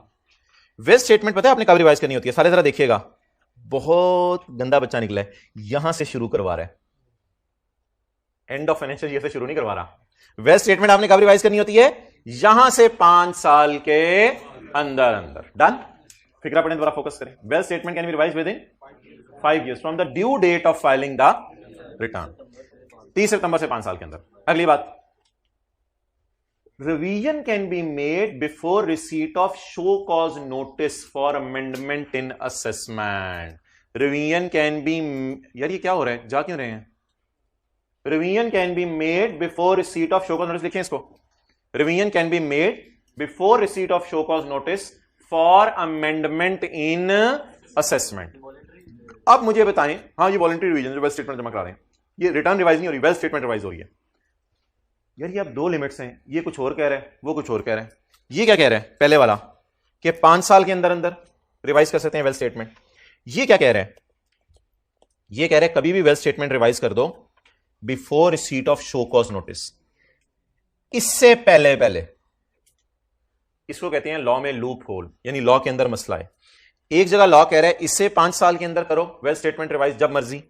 Wealth statement पता है आपने कब रिवाइज करनी होती है? सारे जरा देखिएगा, बहुत गंदा बच्चा निकला है, यहां से शुरू करवा रहा है, एंड ऑफ फाइनेंशियल ईयर से शुरू नहीं करवा रहा। वेल्थ स्टेटमेंट आपने कब रिवाइज करनी होती है? यहां से 5 साल के अंदर अंदर। डन? फिक्रा पढ़ने द्वारा फोकस करें। Wealth statement can be revised within 5 years from the due date of filing the return. 30 सितंबर से 5 साल के अंदर। अगली बात, revision can be made before receipt of show cause notice for amendment in assessment. Revision can be, यार ये क्या हो रहा है, जा क्यों रहे हैं? Revision can be made before receipt of show cause notice, लिखें इसको। Revision can be made before receipt of show cause notice for amendment in assessment. अब मुझे बताएं, हाँ ये वॉलंटरी रिवीजन जो वेल्थ स्टेटमेंट जमा करा रहे हैं, ये रिटर्न रिवाइज नहीं हो रही, वेल्थ स्टेटमेंट रिवाइज हो रही है। यार ये अब 2 लिमिट्स हैं, ये कुछ और कह रहा है, वो कुछ और कह रहा है। ये क्या कह रहा है? पहले वाला कि 5 साल के अंदर अंदर रिवाइज कर सकते हैं वेल्थ स्टेटमेंट। ये क्या कह रहा है? ये कह रहा है कभी भी वेल्थ स्टेटमेंट रिवाइज कर दो before receipt of show cause notice, इससे पहले पहले। इसको कहते हैं लॉ में लूप होल, यानी लॉ के अंदर मसला है। एक जगह लॉ कह रहा है इससे 5 साल के अंदर करो वेल्थ स्टेटमेंट रिवाइज जब मर्जी,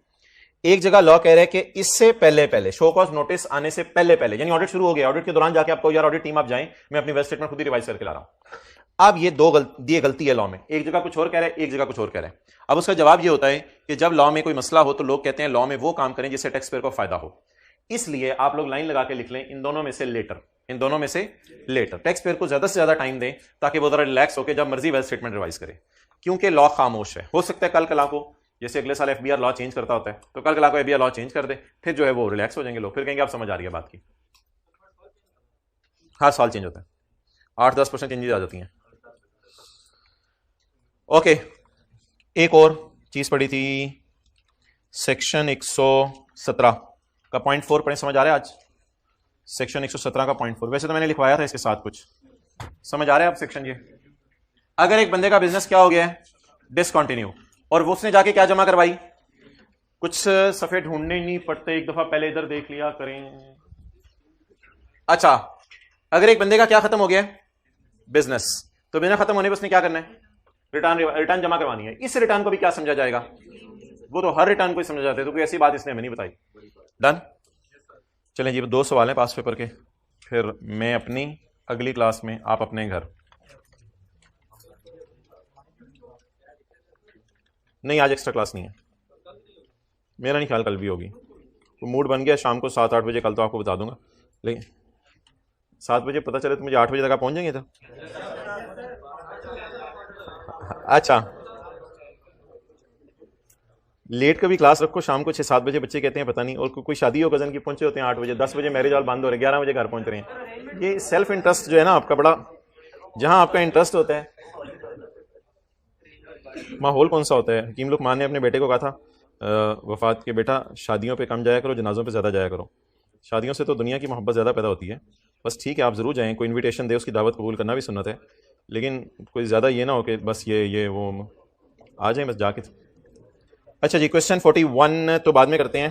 एक जगह लॉ कह रहा है कि इससे पहले पहले, शो कॉज नोटिस आने से पहले पहले, यानी ऑडिट शुरू हो गया, ऑडिट के दौरान जाके आपको यार ऑडिट टीम आप जाएं, मैं अपनी वेब स्टेटमेंट खुद ही रिवाइज करके ला रहा हूं। अब ये गलती है लॉ में, एक जगह कुछ और कह रहा है, एक जगह कुछ और कह रहा है। अब उसका जवाब ये होता है कि जब लॉ में कोई मसला हो तो लोग कहते हैं लॉ में वो काम करें जिससे टैक्स पेयर को फायदा हो। इसलिए आप लोग लाइन लगा के लिख लें इन दोनों में से लेटर, इन दोनों में से लेटर। टैक्स पेयर को ज्यादा से ज्यादा टाइम दें ताकि वो जरा रिलैक्स होकर जब मर्जी वेब स्टेटमेंट रिवाइज करे, क्योंकि लॉ खामोश है। हो सकता है कल कला को, जैसे अगले साल एफबीआर लॉ चेंज करता होता है, तो कल कला को एफबीआर लॉ चेंज कर दे, फिर जो है वो रिलैक्स हो जाएंगे लोग, फिर कहेंगे आप समझ आ रही है बात की। हर साल चेंज होता है, 8-10% चेंजेस आ जाती हैं। ओके, एक और चीज पड़ी थी, सेक्शन 117 का पॉइंट 4 पढ़े, समझ आ रहा है आज? सेक्शन 117 का पॉइंट 4, वैसे तो मैंने लिखवाया था इसके साथ कुछ, समझ आ रहा है आप सेक्शन? ये अगर एक बंदे का बिजनेस क्या हो गया है, डिसकंटिन्यू, और वो उसने जाके क्या जमा करवाई, कुछ सफे ढूंढने नहीं पड़ते, एक दफा पहले इधर देख लिया करें। अच्छा, अगर एक बंदे का क्या खत्म हो गया बिजनेस, तो बिजनेस खत्म होने पर उसने क्या करना है, रिटर्न जमा करवानी है। इस रिटर्न को भी क्या समझा जाएगा, वो तो हर रिटर्न को ही समझा जाता है, तो कोई ऐसी बात इसने हमें नहीं बताई। डन। चलें जी, 2 सवाल हैं पास पेपर के, फिर मैं अपनी अगली क्लास में, आप अपने घर। नहीं, आज एक्स्ट्रा क्लास नहीं है, मेरा नहीं ख्याल कल भी होगी। तो मूड बन गया शाम को 7-8 बजे, कल तो आपको बता दूंगा, लेकिन 7 बजे पता चले तो मुझे 8 बजे तक आप पहुंच जाएंगे तो। अच्छा, लेट का भी क्लास रखो, शाम को 6-7 बजे बच्चे कहते हैं पता नहीं, और कोई शादी हो कजन की, पहुंचे होते हैं 8 बजे, 10 बजे मैरिज हॉल बंद हो रहे, 11 बजे घर पहुंच रहे हैं। ये सेल्फ इंटरेस्ट जो है ना आपका, बड़ा जहां आपका इंटरेस्ट होता है, माहौल कौन सा होता है। हकीम लुकमान ने अपने बेटे को कहा था वफात के, बेटा शादियों पे कम जाया करो, जनाजों पे ज़्यादा जाया करो। शादियों से तो दुनिया की मोहब्बत ज़्यादा पैदा होती है, बस ठीक है आप ज़रूर जाएँ, कोई इन्विटेशन दे उसकी दावत कबूल करना भी सुन्नत है, लेकिन कोई ज़्यादा ये ना हो कि बस ये वो आ जाएँ बस जाके। अच्छा जी, क्वेश्चन 41 तो बाद में करते हैं,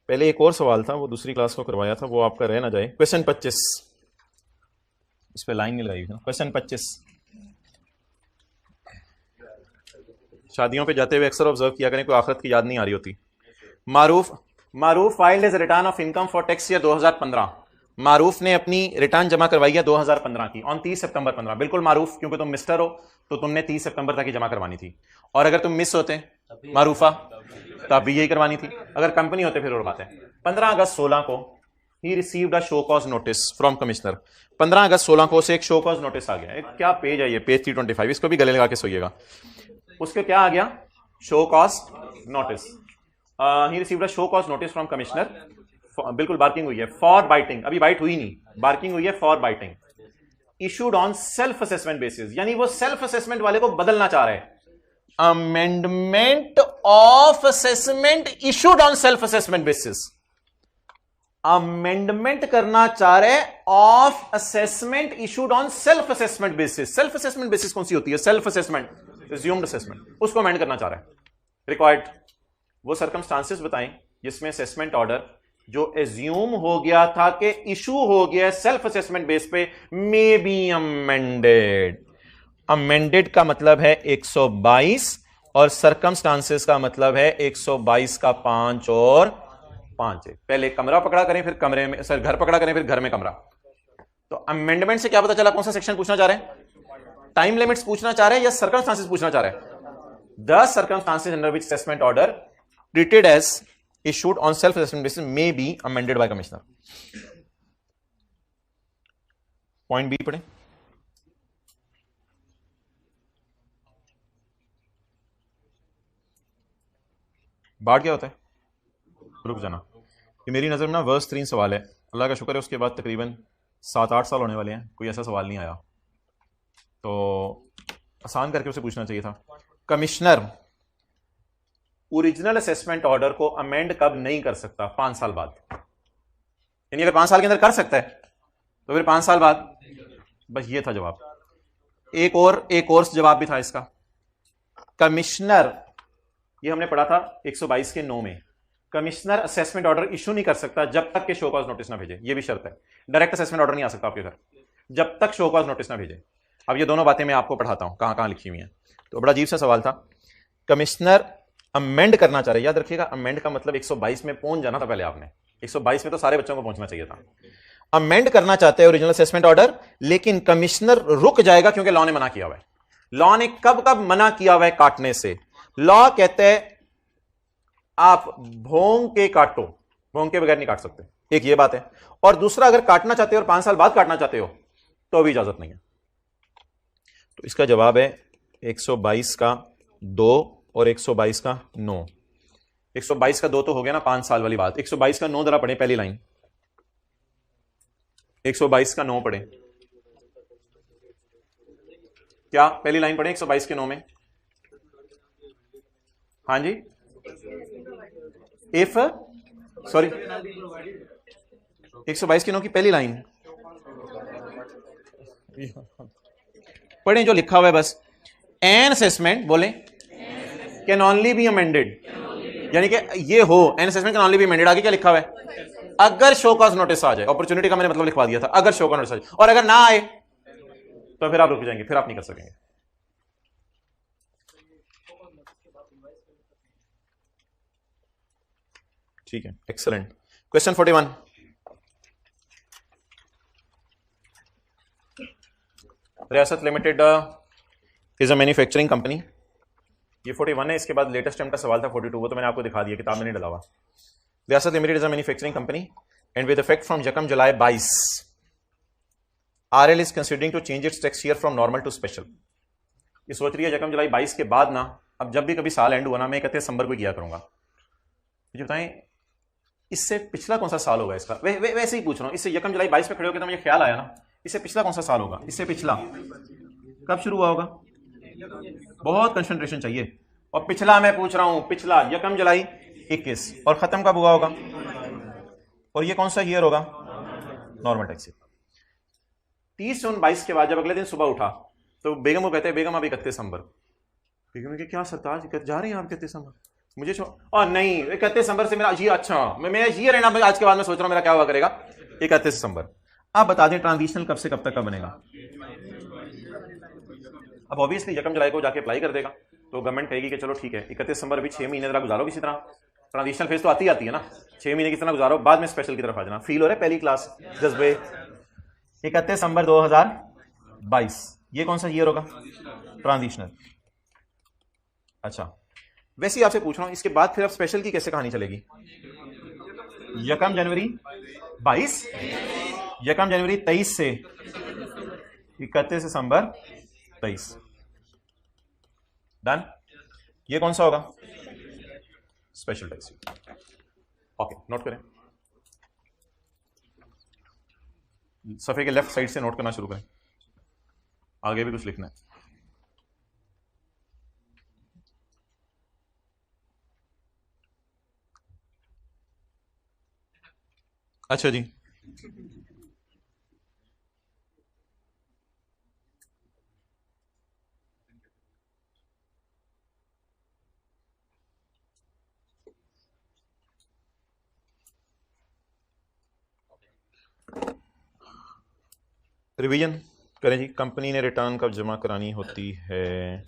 पहले एक और सवाल था वो दूसरी क्लास को करवाया था, वो आपका रह ना जाए। क्वेश्चन 25, इस पर लाइन नहीं लगाई। क्वेश्चन 25, शादियों पे जाते हुए अक्सर ऑब्जर्व किया करें कोई आखिरत की याद नहीं आ रही होती। Maroof filed his return of income for tax year 2015। Maroof ने अपनी रिटर्न जमा करवाई है 2015 की ऑन 30 सितंबर 15। बिल्कुल मारूफ, क्योंकि तुम मिस्टर हो तो तुमने 30 सितंबर तक ही जमा करवानी थी, और अगर तुम मिस होते मारूफा तो आप भी यही करवानी थी, अगर कंपनी होते फिर और बात है। 15 अगस्त 16 को he received a show cause notice from commissioner. 15 अगस्त 16 को से एक शो कॉज नोटिस आ गया। क्या पेज है ये, पेज 325, इसको भी गले लगा के सोइएगा। उसके क्या आ गया, show cause notice. He received a show cause notice from commissioner, बिल्कुल बार्किंग हुई है, फॉर बाइटिंग, अभी बाइट हुई नहीं, बार्किंग हुई है, for biting, issued on self assessment basis, यानी वो सेल्फ असेसमेंट वाले को बदलना चाह रहे हैं। Amendment of assessment issued on self assessment basis, amendment करना चाह रहे of assessment issued on self assessment basis. Self assessment basis कौन सी होती है, सेल्फ असेसमेंट, अज्यूम्ड असेसमेंट, उसको अमेंड करना चाह रहा है। रिक्वायर्ड वो सर्कमस्टांसेस बताएं जिसमें असेसमेंट ऑर्डर जो एज्यूम हो गया था कि इशू हो गया सेल्फ असेसमेंट बेस पे, मे बी अमेंडेड। अमेंडेड का मतलब है 122 और सर्कमस्टांसेस का मतलब है 122 का 5 और 5 है। पहले कमरा पकड़ा करें, फिर कमरे में, सर घर पकड़ा करें, फिर घर में कमरा। तो अमेंडमेंट से क्या पता चला कौन सा सेक्शन पूछना चाह रहे हैं, टाइम लिमिट्स पूछना चाह रहे हैं या सर्कमस्टांसेस पूछना चाह रहे हैं। The circumstances under which assessment order treated as issued on self assessment basis may be amended by commissioner. Point B पढ़े, बाढ़ क्या होता है, रुक जाना, ये मेरी नजर में ना वर्स 3 सवाल है, अल्लाह का शुक्र है उसके बाद तकरीबन 7-8 साल होने वाले हैं, कोई ऐसा सवाल नहीं आया, तो आसान करके उसे पूछना चाहिए था। कमिश्नर ओरिजिनल असेसमेंट ऑर्डर को अमेंड कब नहीं कर सकता, 5 साल बाद। यानी अगर 5 साल के अंदर कर सकता है तो फिर 5 साल बाद, बस ये था जवाब। एक और जवाब भी था इसका। कमिश्नर, ये हमने पढ़ा था 122 के 9 में, कमिश्नर असेसमेंट ऑर्डर इशू नहीं कर सकता जब तक के शो कॉज नोटिस ना भेजे, ये भी शर्त है। डायरेक्ट असेसमेंट ऑर्डर नहीं आ सकता आपके घर जब तक शो कॉज नोटिस ना भेजे। अब ये दोनों बातें मैं आपको पढ़ाता हूं कहां कहां लिखी हुई हैं। तो बड़ा अजीब सा सवाल था। कमिश्नर अमेंड करना चाह रहे, याद रखिएगा अमेंड का मतलब 122 में पहुंच जाना था पहले आपने, 122 में तो सारे बच्चों को पहुंचना चाहिए था। अमेंड करना चाहते हैं ओरिजिनल असेसमेंट ऑर्डर, लेकिन कमिश्नर रुक जाएगा क्योंकि लॉ ने मना किया हुआ है। लॉ ने कब कब मना किया हुआ है काटने से? लॉ कहते हैं आप भोंग के काटो, भोंग के बगैर नहीं काट सकते, एक ये बात है। और दूसरा, अगर काटना चाहते हो और 5 साल बाद काटना चाहते हो तो भी इजाजत नहीं है। तो इसका जवाब है 122 का 2 और 122 का 9। 122 का 2 तो हो गया ना 5 साल वाली बात। 122 का 9 जरा पढ़े पहली लाइन, 122 का 9 पढ़े, क्या पहली लाइन पढ़े 122 के 9 में? हाँ जी, इफ सॉरी 122 के 9 की पहली लाइन पढ़ें जो लिखा हुआ है बस। एन असेसमेंट बोले कैन ओनली बी अमेंडेड, यानी कि ये हो an assessment can only be amended. आगे क्या लिखा हुआ है? अगर शो कॉज नोटिस आ जाए, अपॉर्चुनिटी का मैंने मतलब लिखवा दिया था, अगर शो कॉज नोटिस आ जाए, और अगर ना आए तो फिर आप रुक जाएंगे, फिर आप नहीं कर सकेंगे। ठीक है, एक्सलेंट। क्वेश्चन 41, रियासत limited is a manufacturing company. ये 41 है, इसके बाद लेटेस्ट टाइम का सवाल था 42, वो तो मैंने आपको दिखा दिया, किताब में नहीं डला हुआ। Riyasat limited is a manufacturing company and with effect from यकम जुलाई 22 RL is considering to change its tax year from normal to special. ये सोच रही है यकम जुलाई 22 के बाद ना, अब जब भी कभी साल एंड हुआ ना, मैं 31 दिसंबर को किया करूंगा। मुझे बताएं इससे पिछला कौन सा साल होगा इसका? वैसे ही पूछ रहा हूं, इससे यकम जुलाई 22 पे खड़े होकर तो मुझे ख्याल आया ना, इससे पिछला कौन सा साल होगा? इससे पिछला कब शुरू हुआ होगा? बहुत कंसंट्रेशन चाहिए। और पिछला मैं पूछ रहा हूं, पिछला यकम जुलाई 21, और खत्म कब हुआ होगा? और ये कौन सा ईयर होगा? Normal tax year. 30 जून 22 के बाद जब अगले दिन सुबह उठा तो बेगम को कहते हैं बेगम अब 31 दिसंबर। बेगम के क्या सरताज जा रही हैं आप 31 दिसंबर? मुझे और नहीं 31 दिसंबर से मेरा जी, अच्छा मैं ये रहना, आज के बाद मैं सोच रहा हूं मेरा क्या हुआ करेगा 31 दिसंबर। आप बता दें ट्रांजिशनल कब से कब तक का बनेगा? अब ऑब्वियसली यकम जुलाई को जाके अप्लाई कर देगा, तो गवर्नमेंट कहेगी कि चलो ठीक है 31 दिसंबर अभी 6 महीने जरा गुजारो किसी तरह, ट्रांजिशनल फेज तो आती है ना, 6 महीने किसी तरह गुजारो, बाद में स्पेशल की तरफ आ जाना। फील हो रहा है पहली क्लास जज्बे। 31 दिसंबर 2022, ये कौन सा ईयर होगा? ट्रांजिशनल। अच्छा, वैसे ही आपसे पूछ रहा हूं इसके बाद फिर अब स्पेशल की कैसे कहानी चलेगी? यकम जनवरी 22, यकम जनवरी 23 से 31 दिसंबर 23, डन। ये कौन सा होगा? Special tax. ओके, नोट करें, सफे के लेफ्ट साइड से नोट करना शुरू करें, आगे भी कुछ लिखना है। अच्छा जी, रिवीजन करें जी। कंपनी ने रिटर्न कब जमा करानी होती है?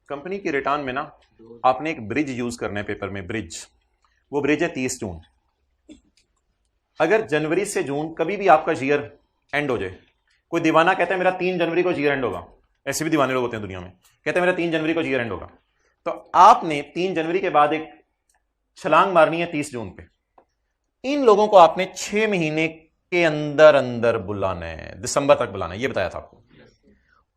कंपनी की रिटर्न में ना आपने एक ब्रिज यूज करना है पेपर में, ब्रिज। वो ब्रिज है 30 जून। अगर जनवरी से जून कभी भी आपका ईयर एंड हो जाए, कोई दीवाना कहता है मेरा 3 जनवरी को ईयर एंड होगा, ऐसे भी दीवाने लोग होते हैं दुनिया में, कहते हैं मेरा 3 जनवरी को ईयर एंड होगा, तो आपने 3 जनवरी के बाद एक छलांग मारनी है 30 जून पे। इन लोगों को आपने 6 महीने के अंदर अंदर बुलाना है, दिसंबर तक बुलाना है, ये बताया था आपको।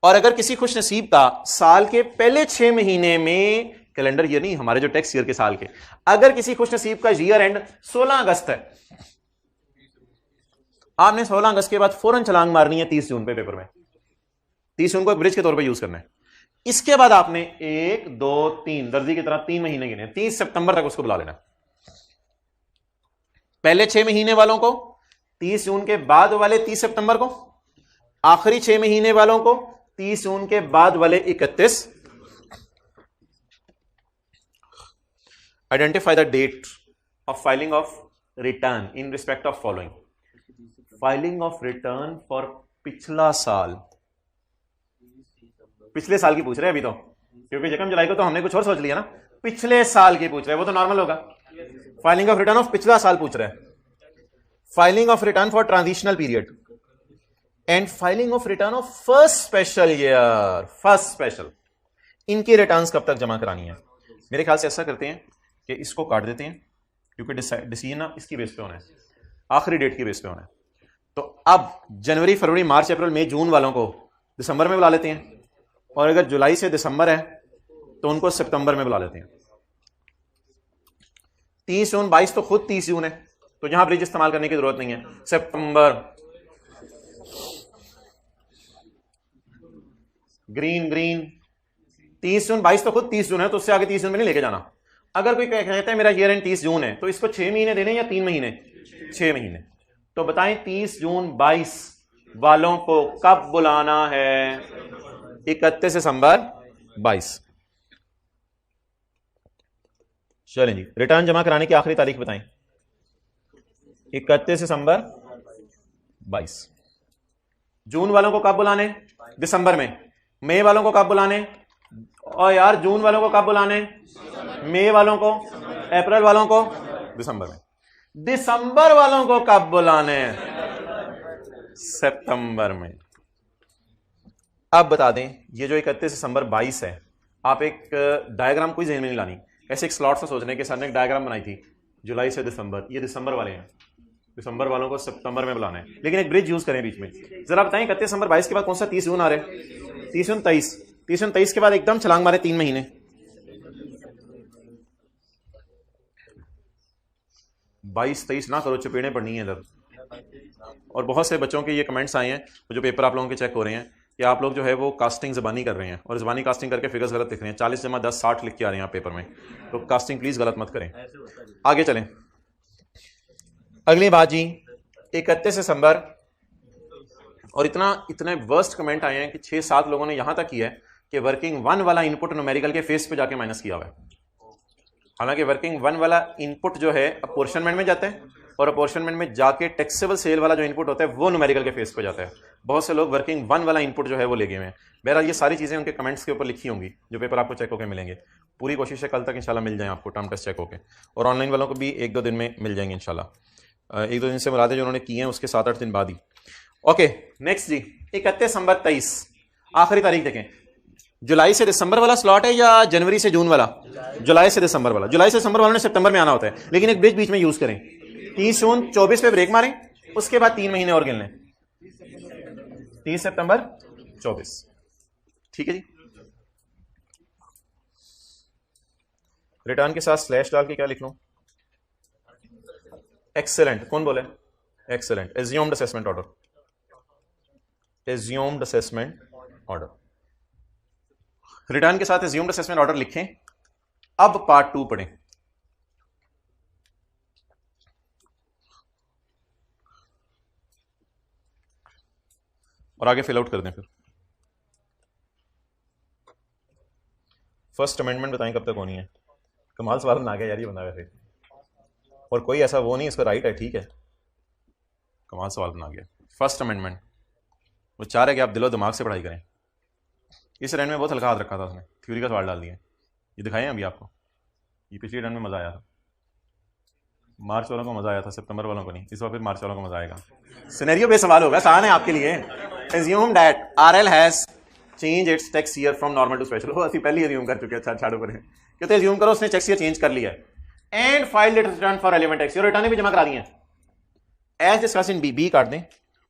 और अगर किसी खुश नसीब का साल के पहले 6 महीने में, कैलेंडर ईयर नहीं, हमारे जो टैक्स ईयर के साल के, अगर किसी खुश नसीब का ईयर एंड 16 अगस्त है, आपने 16 अगस्त के बाद फौरन छलांग मारनी है 30 जून पे पेपर में। 30 जून को एक ब्रिज के तौर पे यूज करना है। इसके बाद आपने 1 2 3 दर्जी की तरह 3 महीने गिने, 30 सितंबर तक उसको बुला लेना। पहले 6 महीने वालों को 30 जून के बाद वाले 30 सितंबर को, आखिरी 6 महीने वालों को 30 जून के बाद वाले 31। Identify the date of filing of return in respect of following. Filing of return for पिछला साल, पिछले साल की पूछ रहे हैं अभी तो, क्योंकि यकम जुलाई को तो हमने कुछ और सोच लिया ना, पिछले साल की पूछ रहे हैं, वो तो नॉर्मल होगा। फाइलिंग ऑफ रिटर्न ऑफ पिछला साल पूछ रहे हैं, filing of return for transitional period and filing of return of first special year, first special, इनकी रिटर्न्स कब तक जमा करानी है। मेरे ख्याल से ऐसा करते हैं कि इसको काट देते हैं, क्योंकि डिसीजन ना इसकी बेस पे होना है, आखिरी डेट की बेस पे होना है। तो अब जनवरी फरवरी मार्च अप्रैल मई जून वालों को दिसंबर में बुला लेते हैं, और अगर जुलाई से दिसंबर है तो उनको सितंबर में बुला लेते हैं। 30 जून 22 तो खुद 30 जून है, तो यहां ब्रिज इस्तेमाल करने की जरूरत नहीं है। सितंबर, ग्रीन ग्रीन, 30 जून 22 तो खुद 30 जून है, तो उससे आगे 30 जून में नहीं लेके जाना। अगर कोई कहता है मेरा ईयर एंड 30 जून है, तो इसको 6 महीने देने या 3 महीने, 6 महीने। तो बताएं 30 जून 22 वालों को कब बुलाना है? 31 दिसंबर 22। चलें जी, रिटर्न जमा कराने की आखिरी तारीख बताएं। 31 दिसंबर 22। जून वालों को कब बुलाने? दिसंबर में। मई वालों को कब बुलाने? और यार जून वालों को कब बुलाने? मई वालों को, अप्रैल वालों को दिसंबर में। दिसंबर वालों को कब बुलाने? सितंबर में। अब बता दें, ये जो 31 दिसंबर 22 है, आप एक डायग्राम कोई ज़हन में नहीं लानी, ऐसे एक स्लॉट सा सोचने के सर ने एक डायग्राम बनाई थी, जुलाई से दिसंबर, ये दिसंबर वाले हैं, दिसंबर वालों को सितंबर में बुलाना है, लेकिन एक ब्रिज यूज करें बीच में। जरा बताएं 31 दिसंबर 22 के बाद कौन सा 30 जून आ रहे? 30 जून 23, 30 जून 23 के बाद एकदम छलांग मारे 3 महीने। 22-23 ना करो, चपेड़े पड़नी है इधर। और बहुत से बच्चों के ये कमेंट्स आए हैं, जो पेपर आप लोगों के चेक हो रहे हैं, कि आप लोग जो है वो कास्टिंग ज़बानी कर रहे हैं और ज़बानी कास्टिंग करके फिगर्स गलत लिख रहे हैं। 40 जमा 10 60 लिख के आ रहे हैं आप पेपर में, तो कास्टिंग प्लीज़ गलत मत करें। आगे चलें, अगली बात जी, 31 दिसंबर, और इतने वर्स्ट कमेंट आए हैं कि 6-7 लोगों ने यहां तक किया है कि वर्किंग 1 वाला इनपुट न्यूमेरिकल के फेस पे जाके माइनस किया हुआ है। हालांकि वर्किंग 1 वाला इनपुट जो है अपोर्शनमेंट में जाता है, और अपोर्शनमेंट में जाके टैक्सेबल सेल वाला जो इनपुट होता है वो न्यूमेरिकल के फेस पे जाता है। बहुत से लोग वर्किंग 1 वाला इनपुट जो है वो ले गए हैं। बहरहाल ये सारी चीज़ें उनके कमेंट्स के ऊपर लिखी होंगी, जो पेपर आपको चेक होकर मिलेंगे। पूरी कोशिश है कल तक इंशाल्लाह मिल जाए आपको टर्म टेस्ट चेक होके, और ऑनलाइन वालों को भी 1-2 दिन में मिल जाएंगे इंशाल्लाह। 1-2 दिन से मुराद है जो उन्होंने किए हैं उसके 7-8 दिन बाद ही। ओके नेक्स्ट जी, 31 दिसंबर 23, आखिरी तारीख देखें। जुलाई से दिसंबर वाला स्लॉट है या जनवरी से जून वाला? जुलाई से दिसंबर वाला। जुलाई से दिसंबर वालों ने सितंबर में आना होता है, लेकिन एक ब्रिज बीच में यूज करें। 30 जून 24 पे ब्रेक मारें, उसके बाद 3 महीने और गिन लें। 30 सितंबर 24, ठीक है जी। रिटर्न के साथ स्लैश डाल के क्या लिख लूं? एक्सेलेंट। कौन बोले? Excellent. Assumed assessment order, assumed assessment order. Return के साथ एज्यूम्ड असेसमेंट ऑर्डर लिखें। अब पार्ट 2 पढ़ें। और आगे फिल आउट कर दें। फिर फर्स्ट अमेंडमेंट बताएं कब तक होनी है? कमाल सवाल ना आ गया यार ये बंदा वैसे, और कोई ऐसा वो नहीं इसका राइट है, ठीक है, कमाल सवाल बना गया। फर्स्ट अमेंडमेंट वो चाह रहे कि आप दिलो दिमाग से पढ़ाई करें। इस रैंड में बहुत हल्का हाथ रखा था उसने, थ्योरी का सवाल डाल दिया। ये दिखाएं अभी आपको, ये पिछली रैंड में मजा आया था, मार्च वालों को मजा आया था, सितंबर वालों को नहीं। इस बार फिर मार्च वालों को मजा आएगा। सिनेरियो बेस्ड सवाल होगा, आसान है आपके लिए। Assume that RL has changed its tax year from normal to special। वो ਅਸੀਂ पहले assume कर चुके हैं, अच्छा छाड़ो पर है, कहते हैं assume करो उसने tax year चेंज कर लिया है and filed its return for relevant tax year, return भी जमा करा दी हैं। As discussed in B काट दें,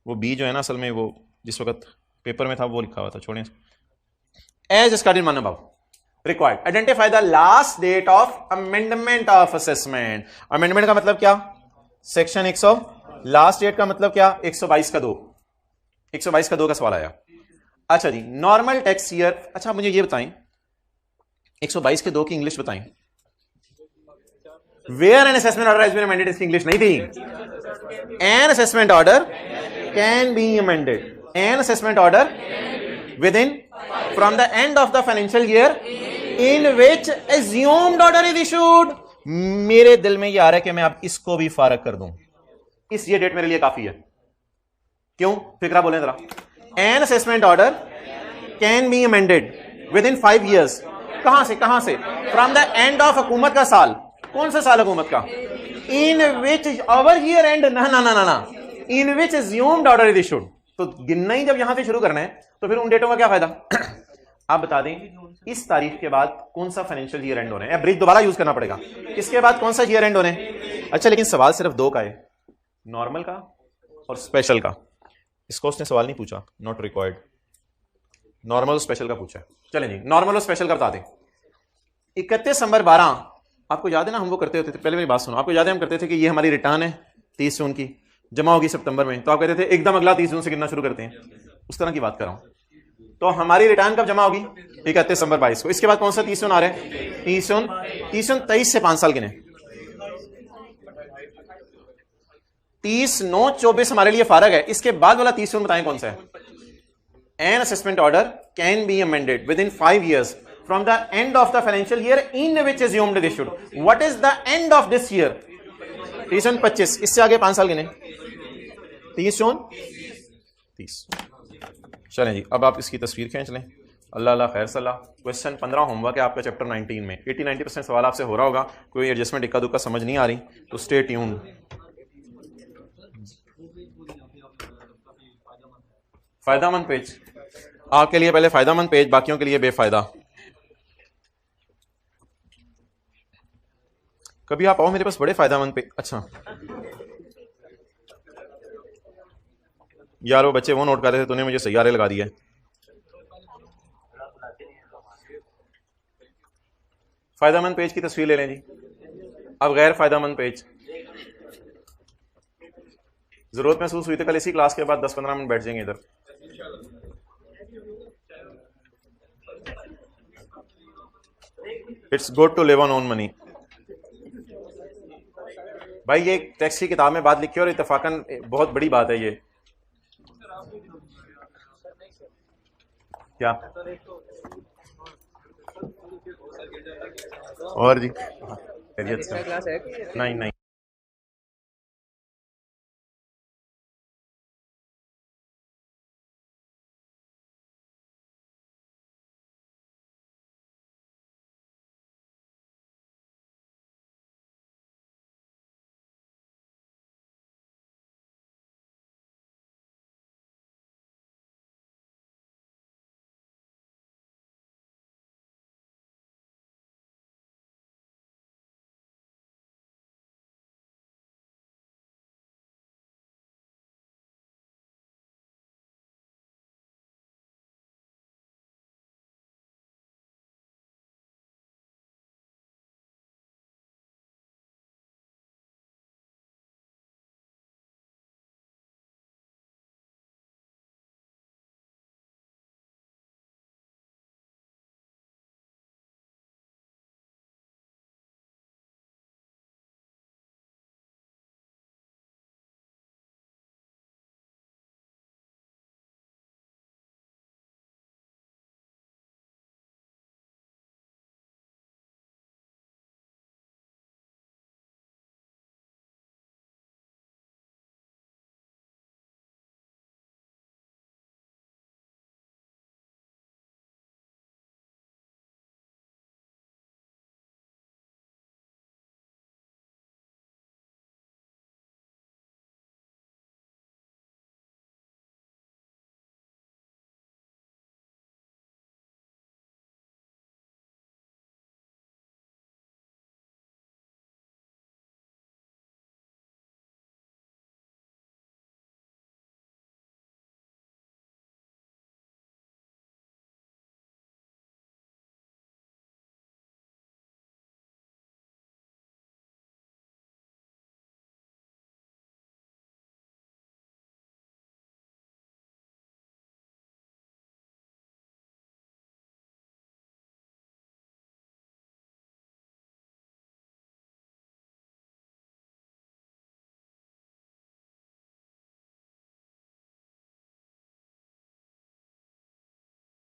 वो B जो है ना असल में वो जिस वक्त पेपर में था वो लिखा हुआ था, छोड़ें। As discussed in one above, required identify the last date of amendment of assessment। amendment का मतलब क्या? सेक्शन 100, लास्ट डेट का मतलब क्या? 122 का 2, 122 का 2 का सवाल आया। अच्छा जी, नॉर्मल टैक्स ईयर। अच्छा मुझे ये बताएं, 122 के 2 की इंग्लिश बताएं। Where an assessment order has been amended, इसकी इंग्लिश नहीं थी। An assessment order can be amended, an assessment order within from the end of the financial year in which assumed order is issued. मेरे दिल में ये आ रहा है कि मैं अब इसको भी फारग कर दूं, इस ये डेट मेरे लिए काफी है। क्यों? फिक्रा बोलें जरा। N assessment order can be amended with in 5 years। कहां से फ्रॉम द एंड ऑफ हुकूमत का साल। कौन सा साल हुकूमत का? इन विच आवर ईयर एंड ना in which assumed order is issued. तो गिनना ही जब यहां से शुरू करना है तो फिर उन डेटों का क्या फायदा? आप बता दें इस तारीख के बाद कौन सा फाइनेंशियल ईयर एंड होने हैं। ब्रिज दोबारा यूज करना पड़ेगा। इसके बाद कौन सा ईयर एंड होने? अच्छा, लेकिन सवाल सिर्फ 2 का है, नॉर्मल का और स्पेशल का। इसको उसने सवाल नहीं पूछा, नॉट रिक्वायर्ड। नॉर्मल और स्पेशल का पूछा है। चलें जी, नॉर्मल और स्पेशल का बता दें। 31 दिसंबर 12, आपको याद है ना हम वो करते होते थे, पहले मेरी बात सुनो, आपको याद है हम करते थे कि ये हमारी रिटर्न है 30 जून की, जमा होगी सितंबर में, तो आप कहते थे एकदम अगला 30 जून से गिनना शुरू करते हैं। उस तरह की बात कर रहा हूं। तो हमारी रिटर्न कब जमा होगी? 31 दिसंबर 22 को। इसके बाद कौन सा 30 जून आ रहा है? 30 जून 23 से 5 साल गिने। 30/9/24 हमारे लिए फारग है। इसके बाद वाला 30 जून बताएं कौन सा है? An assessment order can be amended within 5 years from the end of the financial year in which assumed is issued. What is the end of this year? 30 जून 25, इससे आगे 5 साल गिने। 30 जून 30। चलें जी, अब आप इसकी तस्वीर खींच लें। अल्लाह अल्लाह खैर सलाह। क्वेश्चन 15 होमवर्क है आपका चैप्टर 19 में। 80-90% सवाल आपसे हो रहा होगा, कोई एडजस्टमेंट इक्का दुक्का समझ नहीं आ रही तो स्टे ट्यून्ड। फायदामंद पेज आपके लिए पहले फायदामंद पेज, बाकियों के लिए बेफायदा। कभी आप आओ मेरे पास, बड़े फायदामंद पेज। अच्छा यार वो बच्चे वो नोट कर रहे थे, तूने मुझे सैयारे लगा दिया। फायदामंद पेज की तस्वीर ले लें जी। अब गैर फायदामंद पेज। जरूरत महसूस हुई तो कल इसी क्लास के बाद 10-15 मिनट बैठ जाएंगे इधर। It's good to live on own money. भाई ये टेक्स्ट की किताब में बात लिखी और इत्तफाकन बहुत बड़ी बात है ये। क्या और जी खैरियत से? नहीं